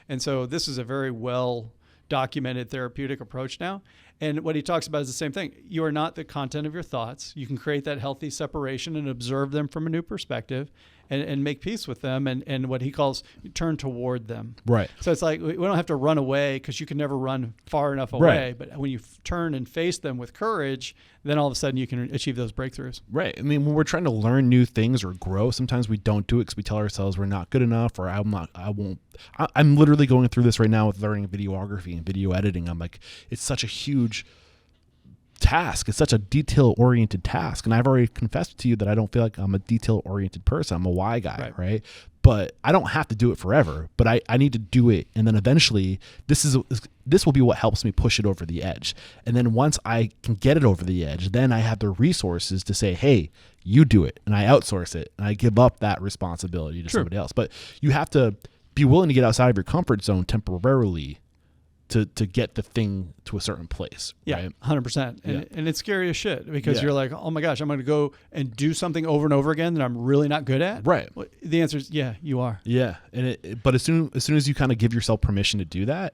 And so this is a very well documented therapeutic approach now. And what he talks about is the same thing. You are not the content of your thoughts. You can create that healthy separation and observe them from a new perspective and make peace with them. And what he calls turn toward them. Right. So it's like, we don't have to run away because you can never run far enough away. Right. But when you turn and face them with courage, then all of a sudden you can achieve those breakthroughs. Right. I mean, when we're trying to learn new things or grow, sometimes we don't do it because we tell ourselves we're not good enough, or I'm literally going through this right now with learning videography and video editing. I'm like, it's such a huge task. It's such a detail-oriented task. And I've already confessed to you that I don't feel like I'm a detail-oriented person. I'm a why guy, right? But I don't have to do it forever, but I need to do it. And then eventually this will be what helps me push it over the edge. And then once I can get it over the edge, then I have the resources to say, hey, you do it. And I outsource it and I give up that responsibility to somebody else. But you have to be willing to get outside of your comfort zone temporarily to get the thing to a certain place. Yeah, right? 100%. And it's scary as shit because you're like, oh my gosh, I'm going to go and do something over and over again that I'm really not good at. Right. Well, the answer is, yeah, you are. Yeah. But as soon as you kind of give yourself permission to do that,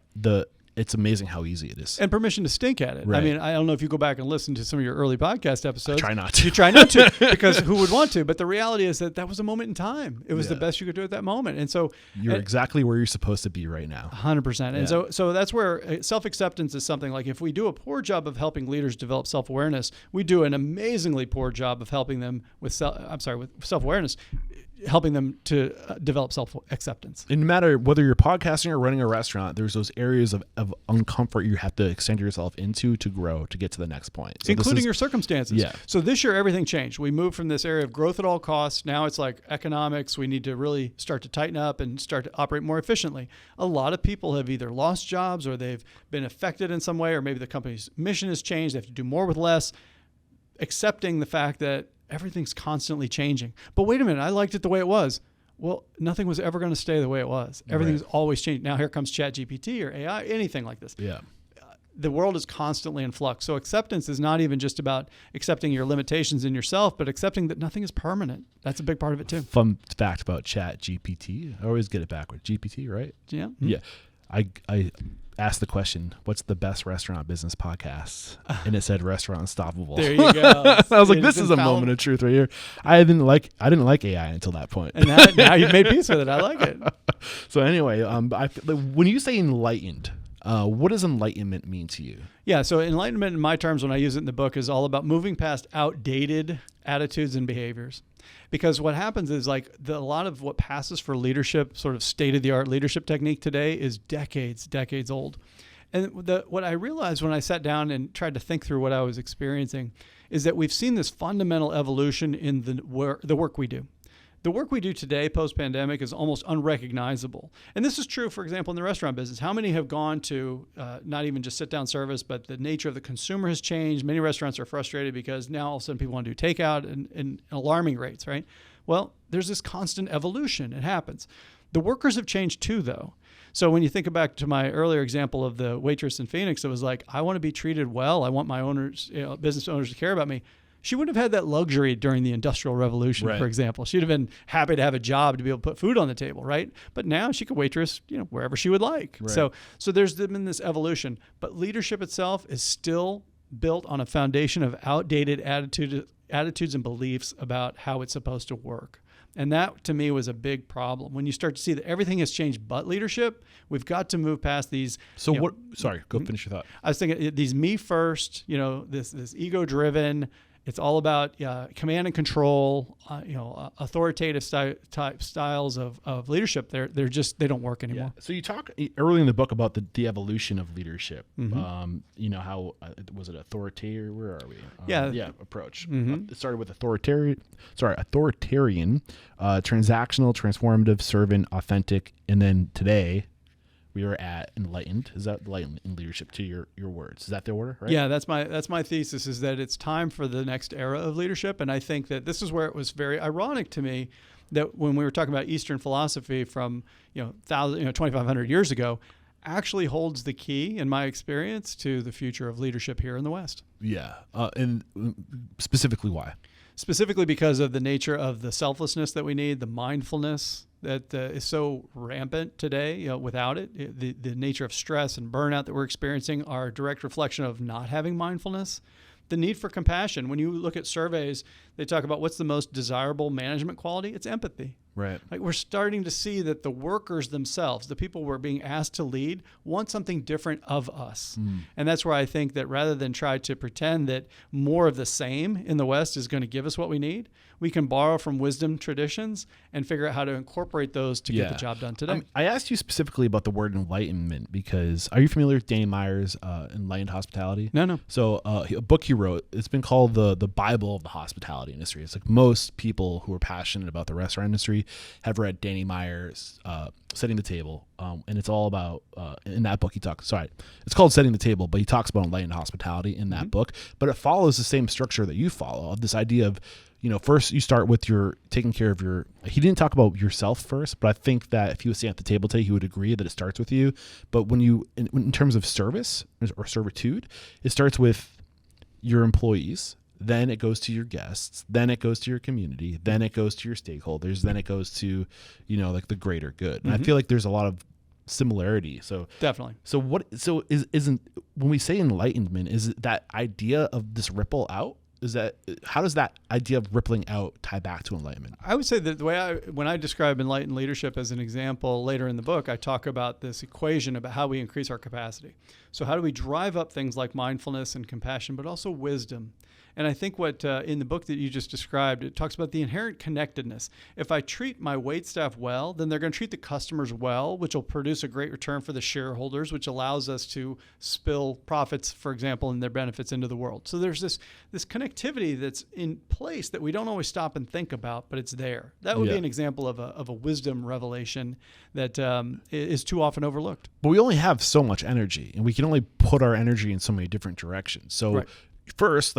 it's amazing how easy it is. And permission to stink at it. Right. I mean, I don't know if you go back and listen to some of your early podcast episodes. I try not to. You try not to because who would want to? But the reality is that was a moment in time. It was the best you could do at that moment. And so you're exactly where you're supposed to be right now. 100%. And so that's where self-acceptance is something like, if we do a poor job of helping leaders develop self-awareness, we do an amazingly poor job of helping them with self-awareness, helping them to develop self-acceptance. And no matter whether you're podcasting or running a restaurant, there's those areas of uncomfort you have to extend yourself into to grow, to get to the next point. So including your circumstances. Yeah. So this year, everything changed. We moved from this area of growth at all costs. Now it's like economics. We need to really start to tighten up and start to operate more efficiently. A lot of people have either lost jobs or they've been affected in some way, or maybe the company's mission has changed. They have to do more with less. Accepting the fact that everything's constantly changing. But wait a minute, I liked it the way it was. Well, nothing was ever going to stay the way it was. Everything's always changing. Now here comes ChatGPT or AI, anything like this. Yeah. The world is constantly in flux. So acceptance is not even just about accepting your limitations in yourself, but accepting that nothing is permanent. That's a big part of it too. Fun fact about ChatGPT. I always get it backward. GPT, right? Yeah. Mm-hmm. Yeah. I asked the question, what's the best restaurant business podcast? And it said Restaurant Unstoppable. There you go. I was like, this is a moment of truth right here. I didn't like AI until that point. And now you've made peace with it. I like it. So anyway, when you say enlightened, what does enlightenment mean to you? Yeah, so enlightenment in my terms when I use it in the book is all about moving past outdated attitudes and behaviors. Because what happens is a lot of what passes for leadership, sort of state-of-the-art leadership technique today is decades old. And what I realized when I sat down and tried to think through what I was experiencing is that we've seen this fundamental evolution in the work we do. The work we do today, post-pandemic, is almost unrecognizable. And this is true, for example, in the restaurant business. How many have gone to not even just sit-down service, but the nature of the consumer has changed? Many restaurants are frustrated because now all of a sudden people want to do takeout in alarming rates, right? Well, there's this constant evolution. It happens. The workers have changed too, though. So when you think back to my earlier example of the waitress in Phoenix, it was like, I want to be treated well. I want my owners, business owners to care about me. She wouldn't have had that luxury during the Industrial Revolution, for example. She'd have been happy to have a job to be able to put food on the table, right? But now she could waitress, wherever she would like. Right. So there's been this evolution. But leadership itself is still built on a foundation of outdated attitudes and beliefs about how it's supposed to work. And that to me was a big problem. When you start to see that everything has changed but leadership, we've got to move past these. So what, sorry, go finish your thought. I was thinking these me first, this ego driven, it's all about command and control, authoritative type styles of leadership. They don't work anymore. Yeah. So you talk early in the book about the evolution of leadership. How was it authoritarian? Where are we? Approach. It started with authoritarian, transactional, transformative, servant, authentic, and then today we are at Enlightened. Is that Enlightened in leadership to your words? Is that the order, right? Yeah, that's my thesis, is that it's time for the next era of leadership. And I think that this is where it was very ironic to me that when we were talking about Eastern philosophy from 2,500 years ago, actually holds the key, in my experience, to the future of leadership here in the West. Yeah, and specifically why? Specifically because of the nature of the selflessness that we need, the mindfulness that is so rampant today. Without it, the nature of stress and burnout that we're experiencing are a direct reflection of not having mindfulness. The need for compassion. When you look at surveys, they talk about what's the most desirable management quality. It's empathy. Right. Like, we're starting to see that the workers themselves, the people we're being asked to lead, want something different of us. And that's where I think that rather than try to pretend that more of the same in the West is going to give us what we need, we can borrow from wisdom traditions and figure out how to incorporate those to get the job done today. I asked you specifically about the word enlightenment because are you familiar with Danny Meyer's Enlightened Hospitality? No. So a book he wrote, it's been called the Bible of the hospitality industry. It's like most people who are passionate about the restaurant industry have read Danny Meyer's Setting the Table. And it's all about, in that book it's called Setting the Table, but he talks about enlightened hospitality in that book. But it follows the same structure that you follow, of this idea of, first you start with taking care of he didn't talk about yourself first, but I think that if he was sitting at the table today, he would agree that it starts with you. But when in terms of service or servitude, it starts with your employees. Then it goes to your guests, then it goes to your community, then it goes to your stakeholders, then it goes to, like the greater good. And I feel like there's a lot of similarity. So definitely. So isn't when we say enlightenment, is it that idea of this ripple out? How does that idea of rippling out tie back to enlightenment? I would say that the way when I describe enlightened leadership as an example later in the book, I talk about this equation about how we increase our capacity. So how do we drive up things like mindfulness and compassion, but also wisdom? And I think what in the book that you just described, it talks about the inherent connectedness. If I treat my wait staff well, then they're going to treat the customers well, which will produce a great return for the shareholders, which allows us to spill profits, for example, and their benefits into the world. So there's this connectivity that's in place that we don't always stop and think about, but it's there. That would be an example of a wisdom revelation that is too often overlooked. But we only have so much energy, and we can only put our energy in so many different directions. So first,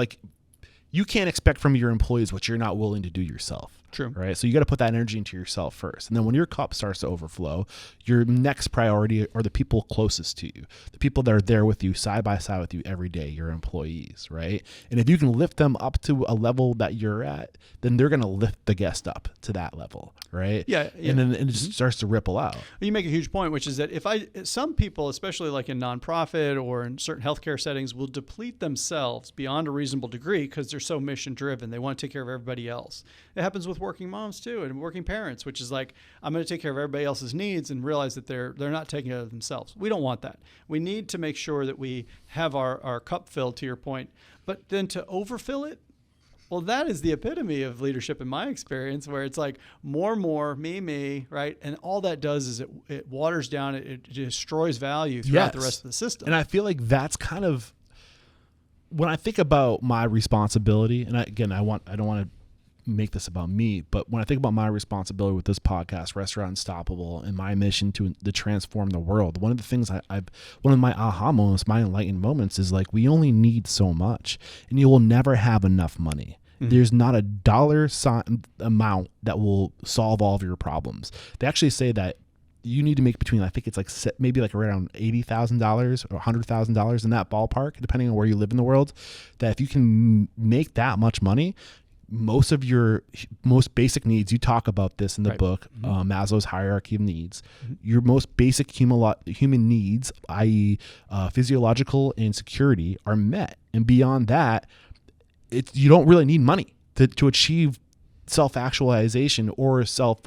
you can't expect from your employees what you're not willing to do yourself. True. Right. So you got to put that energy into yourself first. And then when your cup starts to overflow, your next priority are the people closest to you, the people that are there with you side by side with you every day, your employees. Right. And if you can lift them up to a level that you're at, then they're going to lift the guest up to that level. Right. Yeah. And then it just starts to ripple out. You make a huge point, which is that some people, especially like in nonprofit or in certain healthcare settings, will deplete themselves beyond a reasonable degree because they're so mission driven. They want to take care of everybody else. It happens with working moms too, and working parents, which is like, I'm going to take care of everybody else's needs and realize that they're not taking care of themselves. We don't want that. We need to make sure that we have our cup filled, to your point, but then to overfill it, well, that is the epitome of leadership in my experience, where it's like more, me, right? And all that does is it waters down, it destroys value throughout the rest of the system. And I feel like that's kind of, when I think about my responsibility, and I don't want to make this about me, but when I think about my responsibility with this podcast, Restaurant Unstoppable, and my mission to transform the world, one of the things one of my aha moments, my enlightened moments is like, we only need so much, and you will never have enough money. There's not a dollar amount that will solve all of your problems. They actually say that you need to make between, I think it's like maybe like around $80,000 or $100,000 in that ballpark, depending on where you live in the world, that if you can make that much money, most of your most basic needs, you talk about this in the book, Maslow's hierarchy of needs, your most basic human needs, i.e. Physiological and security, are met. And beyond that, you don't really need money to achieve self-actualization or there's so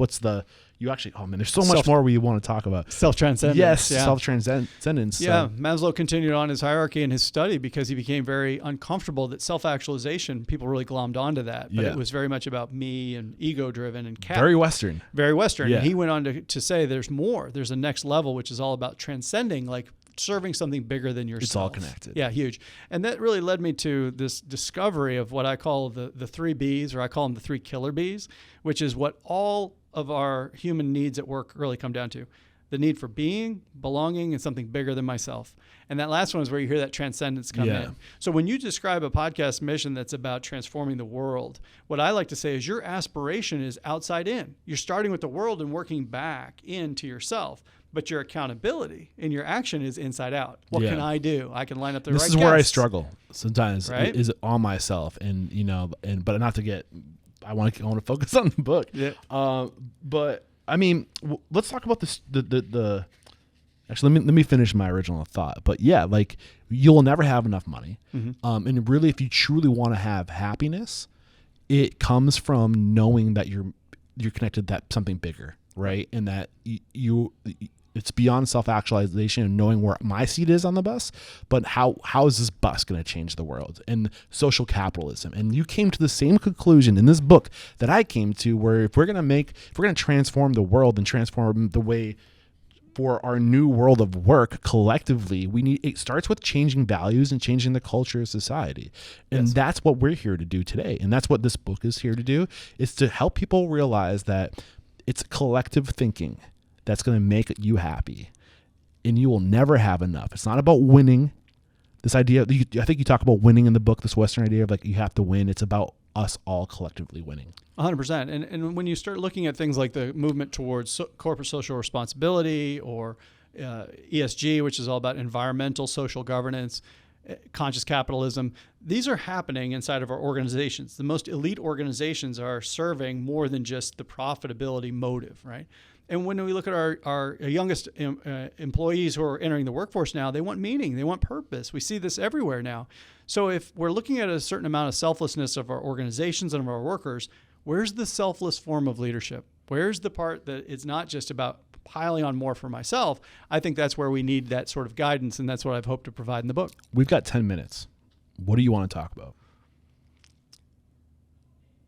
much more we want to talk about. Self-transcendence. Yes, self-transcendence. Yeah, Maslow continued on his hierarchy in his study because he became very uncomfortable that self-actualization, people really glommed onto that. But it was very much about me and ego-driven and very Western. Very Western. Yeah. And he went on to say there's more. There's a next level, which is all about transcending, like serving something bigger than yourself. It's all connected. Yeah, huge. And that really led me to this discovery of what I call the 3 Bs, or I call them the 3 killer Bs, which is what all of our human needs at work really come down to. The need for being, belonging, and something bigger than myself. And that last one is where you hear that transcendence come in. So when you describe a podcast mission that's about transforming the world, what I like to say is your aspiration is outside in. You're starting with the world and working back into yourself. But your accountability and your action is inside out. What can I do? I can line up the right This is where I struggle sometimes, right? Is on myself, and but not to get. I want to focus on the book. Yeah. But I mean, let's talk about this. Actually, let me finish my original thought. But yeah, like you'll never have enough money, and really, if you truly want to have happiness, it comes from knowing that you're connected to something bigger, right? And that it's beyond self-actualization and knowing where my seat is on the bus, but how is this bus going to change the world? And social capitalism. And you came to the same conclusion in this book that I came to, where if we're going to transform the world and transform the way for our new world of work collectively, it starts with changing values and changing the culture of society. And that's what we're here to do today. And that's what this book is here to do, is to help people realize that it's collective thinking that's going to make you happy, and you will never have enough. It's not about winning. This idea, I think you talk about winning in the book, this Western idea of like you have to win. It's about us all collectively winning. 100%. And when you start looking at things like the movement towards corporate social responsibility, or ESG, which is all about environmental social governance, conscious capitalism, these are happening inside of our organizations. The most elite organizations are serving more than just the profitability motive, right? And when we look at our youngest employees who are entering the workforce now, they want meaning, they want purpose. We see this everywhere now. So if we're looking at a certain amount of selflessness of our organizations and of our workers, where's the selfless form of leadership? Where's the part that it's not just about piling on more for myself? I think that's where we need that sort of guidance, and that's what I've hoped to provide in the book. We've got 10 minutes. What do you want to talk about?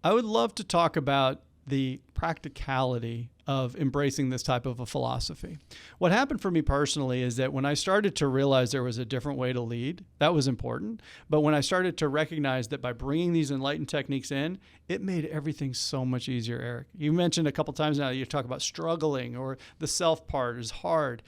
I would love to talk about the practicality of embracing this type of a philosophy. What happened for me personally is that when I started to realize there was a different way to lead, that was important. But when I started to recognize that by bringing these enlightened techniques in, it made everything so much easier, Eric. You mentioned a couple times now, you talk about struggling, or the self part is hard.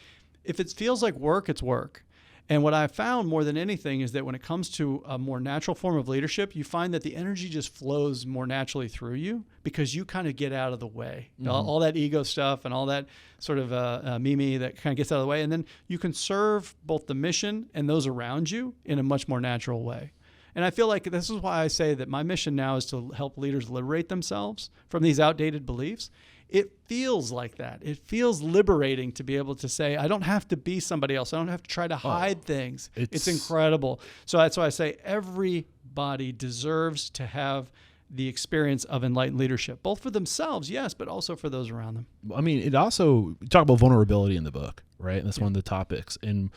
If it feels like work, it's work. And what I found more than anything is that when it comes to a more natural form of leadership, you find that the energy just flows more naturally through you because you kind of get out of the way. All that ego stuff and all that sort of me that kind of gets out of the way. And then you can serve both the mission and those around you in a much more natural way. And I feel like this is why I say that my mission now is to help leaders liberate themselves from these outdated beliefs. It feels like that. It feels liberating to be able to say, I don't have to be somebody else. I don't have to try to hide things. It's incredible. So that's why I say everybody deserves to have the experience of enlightened leadership, both for themselves, yes, but also for those around them. I mean, you talk about vulnerability in the book, right? And that's one of the topics. And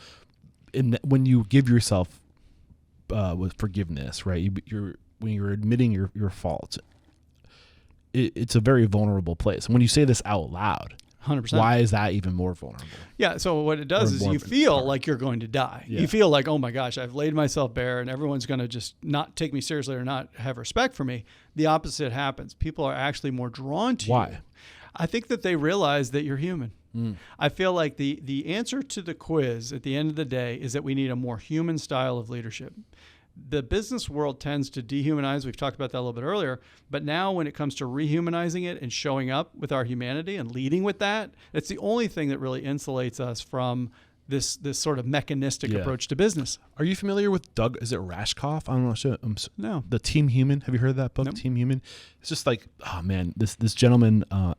when you give yourself with forgiveness, right? When you're admitting your faults, it's a very vulnerable place. And when you say this out loud, 100%. Why is that even more vulnerable? Yeah, so what it does is you feel like you're going to die. Yeah. You feel like, oh my gosh, I've laid myself bare and everyone's going to just not take me seriously or not have respect for me. The opposite happens. People are actually more drawn to you. Why? I think that they realize that you're human. I feel like the answer to the quiz at the end of the day is that we need a more human style of leadership. The business world tends to dehumanize. We've talked about that a little bit earlier. But now when it comes to rehumanizing it and showing up with our humanity and leading with that, it's the only thing that really insulates us from this sort of mechanistic approach to business. Are you familiar with Doug? Is it Rashkoff? I'm not sure. No. The Team Human. Have you heard of that book? Nope. Team Human. It's just like, oh man, this gentleman. I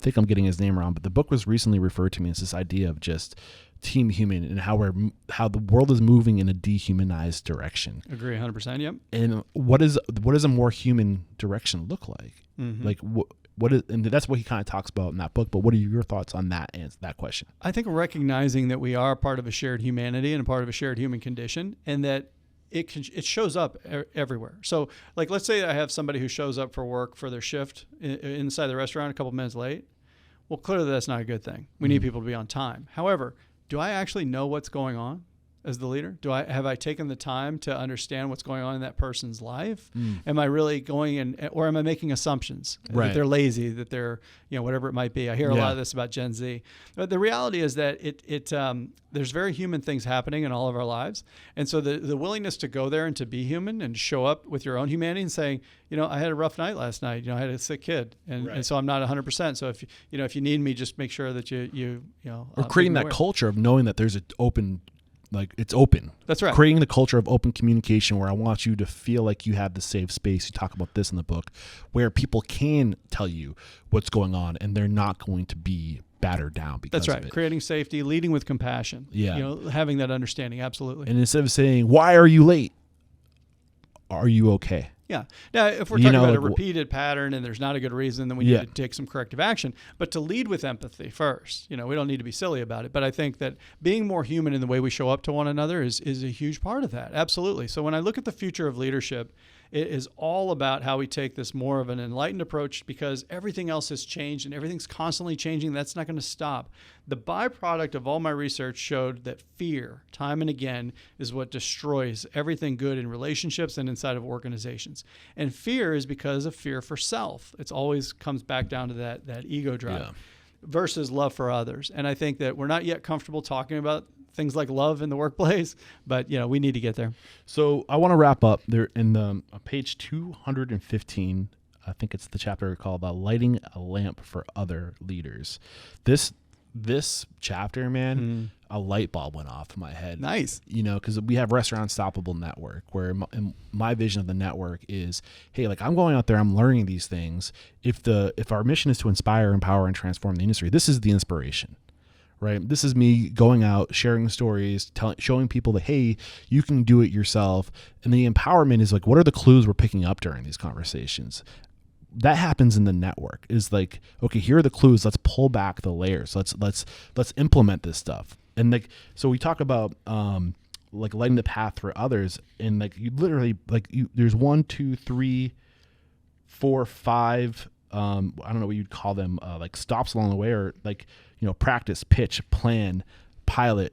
think I'm getting his name wrong, but the book was recently referred to me as this idea of just Team Human and how the world is moving in a dehumanized direction. Agree 100%. Yep. And what is a more human direction look like? Like what is, and that's what he kind of talks about in that book. But what are your thoughts on that question? I think recognizing that we are part of a shared humanity and a part of a shared human condition, and that it shows up everywhere. So, like, let's say I have somebody who shows up for work for their shift inside the restaurant a couple minutes late. Well, clearly that's not a good thing. We need people to be on time. However, do I actually know what's going on as the leader? Have I taken the time to understand what's going on in that person's life? Am I really going or am I making assumptions that they're lazy, that they're, whatever it might be? I hear a lot of this about Gen Z. But the reality is that there's very human things happening in all of our lives. And so the willingness to go there and to be human and show up with your own humanity and saying, I had a rough night last night. I had a sick kid, and so I'm not 100%. So if you need me, just make sure that you or creating that culture of knowing that there's an open. Like, it's open. That's right. Creating the culture of open communication where I want you to feel like you have the safe space. You talk about this in the book, where people can tell you what's going on and they're not going to be battered down because That's right. of it. Creating safety, leading with compassion. Yeah. Having that understanding. Absolutely. And instead of saying, why are you late? Are you okay? Yeah. Now, if we're talking about a repeated pattern and there's not a good reason, then we need to take some corrective action. But to lead with empathy first, we don't need to be silly about it. But I think that being more human in the way we show up to one another is a huge part of that. Absolutely. So when I look at the future of leadership, it is all about how we take this more of an enlightened approach, because everything else has changed and everything's constantly changing. That's not going to stop. The byproduct of all my research showed that fear, time and again, is what destroys everything good in relationships and inside of organizations. And fear is because of fear for self. It always comes back down to that ego drive versus love for others. And I think that we're not yet comfortable talking about things like love in the workplace, but we need to get there. So I want to wrap up there in the page 215. I think it's the chapter called "Lighting a Lamp for Other Leaders." This chapter, man, a light bulb went off in my head. Nice. Because we have Restaurant Unstoppable Network, where my vision of the network is, hey, like, I'm going out there, I'm learning these things. If our mission is to inspire, empower, and transform the industry, this is the inspiration. Right. This is me going out, sharing stories, showing people that, hey, you can do it yourself. And the empowerment is like, what are the clues we're picking up during these conversations? That happens in the network. Is like, okay, here are the clues. Let's pull back the layers. Let's implement this stuff. And so we talk about lighting the path for others. And you literally there's 1, 2, 3, 4, 5. I don't know what you'd call them, stops along the way, or practice, pitch, plan, pilot,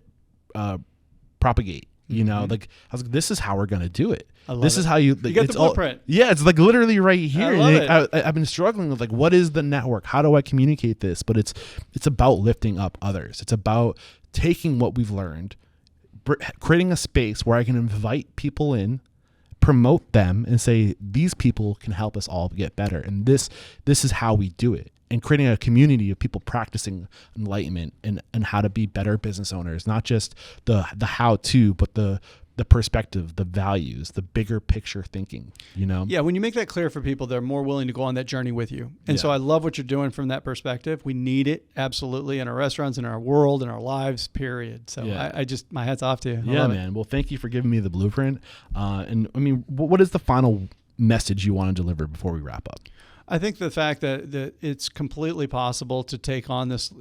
propagate. I was like, this is how we're going to do it. This is how you get the blueprint. It's literally right here. I love it. I've been struggling with what is the network? How do I communicate this? But it's about lifting up others. It's about taking what we've learned, creating a space where I can invite people in, promote them, and say, these people can help us all get better. And this is how we do it. And creating a community of people practicing enlightenment and how to be better business owners, not just the how-to, but the perspective, the values, the bigger picture thinking, Yeah, when you make that clear for people, they're more willing to go on that journey with you. And so I love what you're doing from that perspective. We need it, absolutely, in our restaurants, in our world, in our lives, period. So I just, my hat's off to you. Yeah, man. Well, thank you for giving me the blueprint. And I mean, what is the final message you want to deliver before we wrap up? I think the fact that it's completely possible to take on this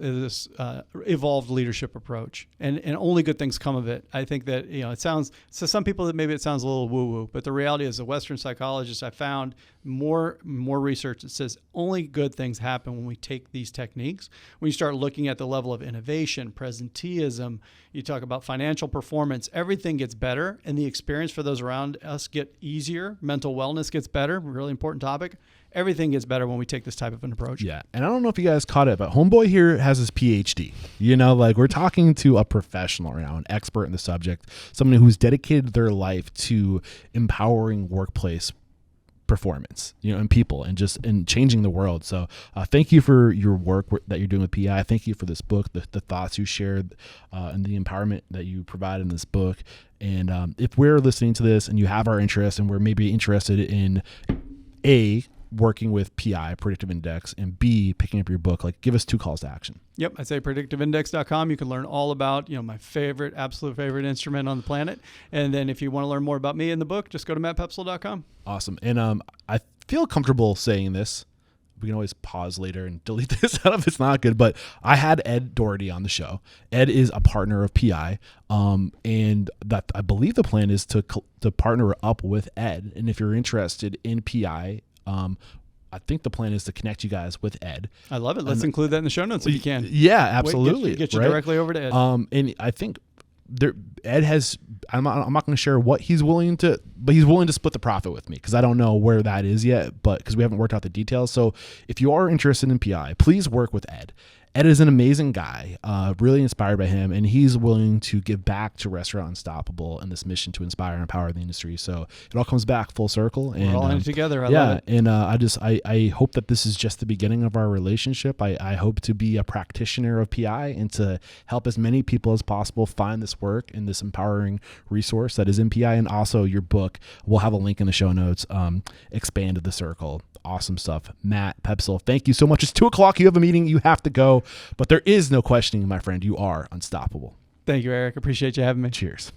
evolved leadership approach, and only good things come of it. I think that it sounds to some people that maybe it sounds a little woo-woo, but the reality is, a Western psychologist, I found more research that says only good things happen when we take these techniques. When you start looking at the level of innovation, presenteeism, you talk about financial performance, everything gets better, and the experience for those around us get easier. Mental wellness gets better, really important topic. Everything gets better when we take this type of an approach. Yeah. And I don't know if you guys caught it, but Homeboy here has his PhD. We're talking to a professional right now, an expert in the subject, someone who's dedicated their life to empowering workplace performance, and people, and changing the world. So thank you for your work that you're doing with PI. Thank you for this book, the thoughts you shared, and the empowerment that you provide in this book. And if we're listening to this and you have our interest, and we're maybe interested in working with PI, Predictive Index, and B, picking up your book, like give us 2 calls to action. Yep. I'd say predictiveindex.com. You can learn all about, my absolute favorite instrument on the planet. And then if you want to learn more about me in the book, just go to mattpoepsel.com. Awesome. And I feel comfortable saying this. We can always pause later and delete this out if it's not good. But I had Ed Doherty on the show. Ed is a partner of PI, and that I believe the plan is to partner up with Ed. And if you're interested in PI, I think the plan is to connect you guys with Ed. I love it. Let's include that in the show notes if you can. Yeah, absolutely. Get you directly over to Ed. And I think Ed has. I'm not going to share what he's willing to, but he's willing to split the profit with me because I don't know where that is yet, but because we haven't worked out the details. So if you are interested in PI, please work with Ed. Ed is an amazing guy, really inspired by him, and he's willing to give back to Restaurant Unstoppable and this mission to inspire and empower the industry. So it all comes back full circle. We're all in it together. I love it. And I hope that this is just the beginning of our relationship. I hope to be a practitioner of PI and to help as many people as possible find this work and this empowering resource that is in PI, and also your book. We'll have a link in the show notes. Expand the Circle. Awesome stuff. Matt Poepsel, thank you so much. It's 2:00. You have a meeting. You have to go. But there is no questioning, my friend. You are unstoppable. Thank you, Eric. Appreciate you having me. Cheers.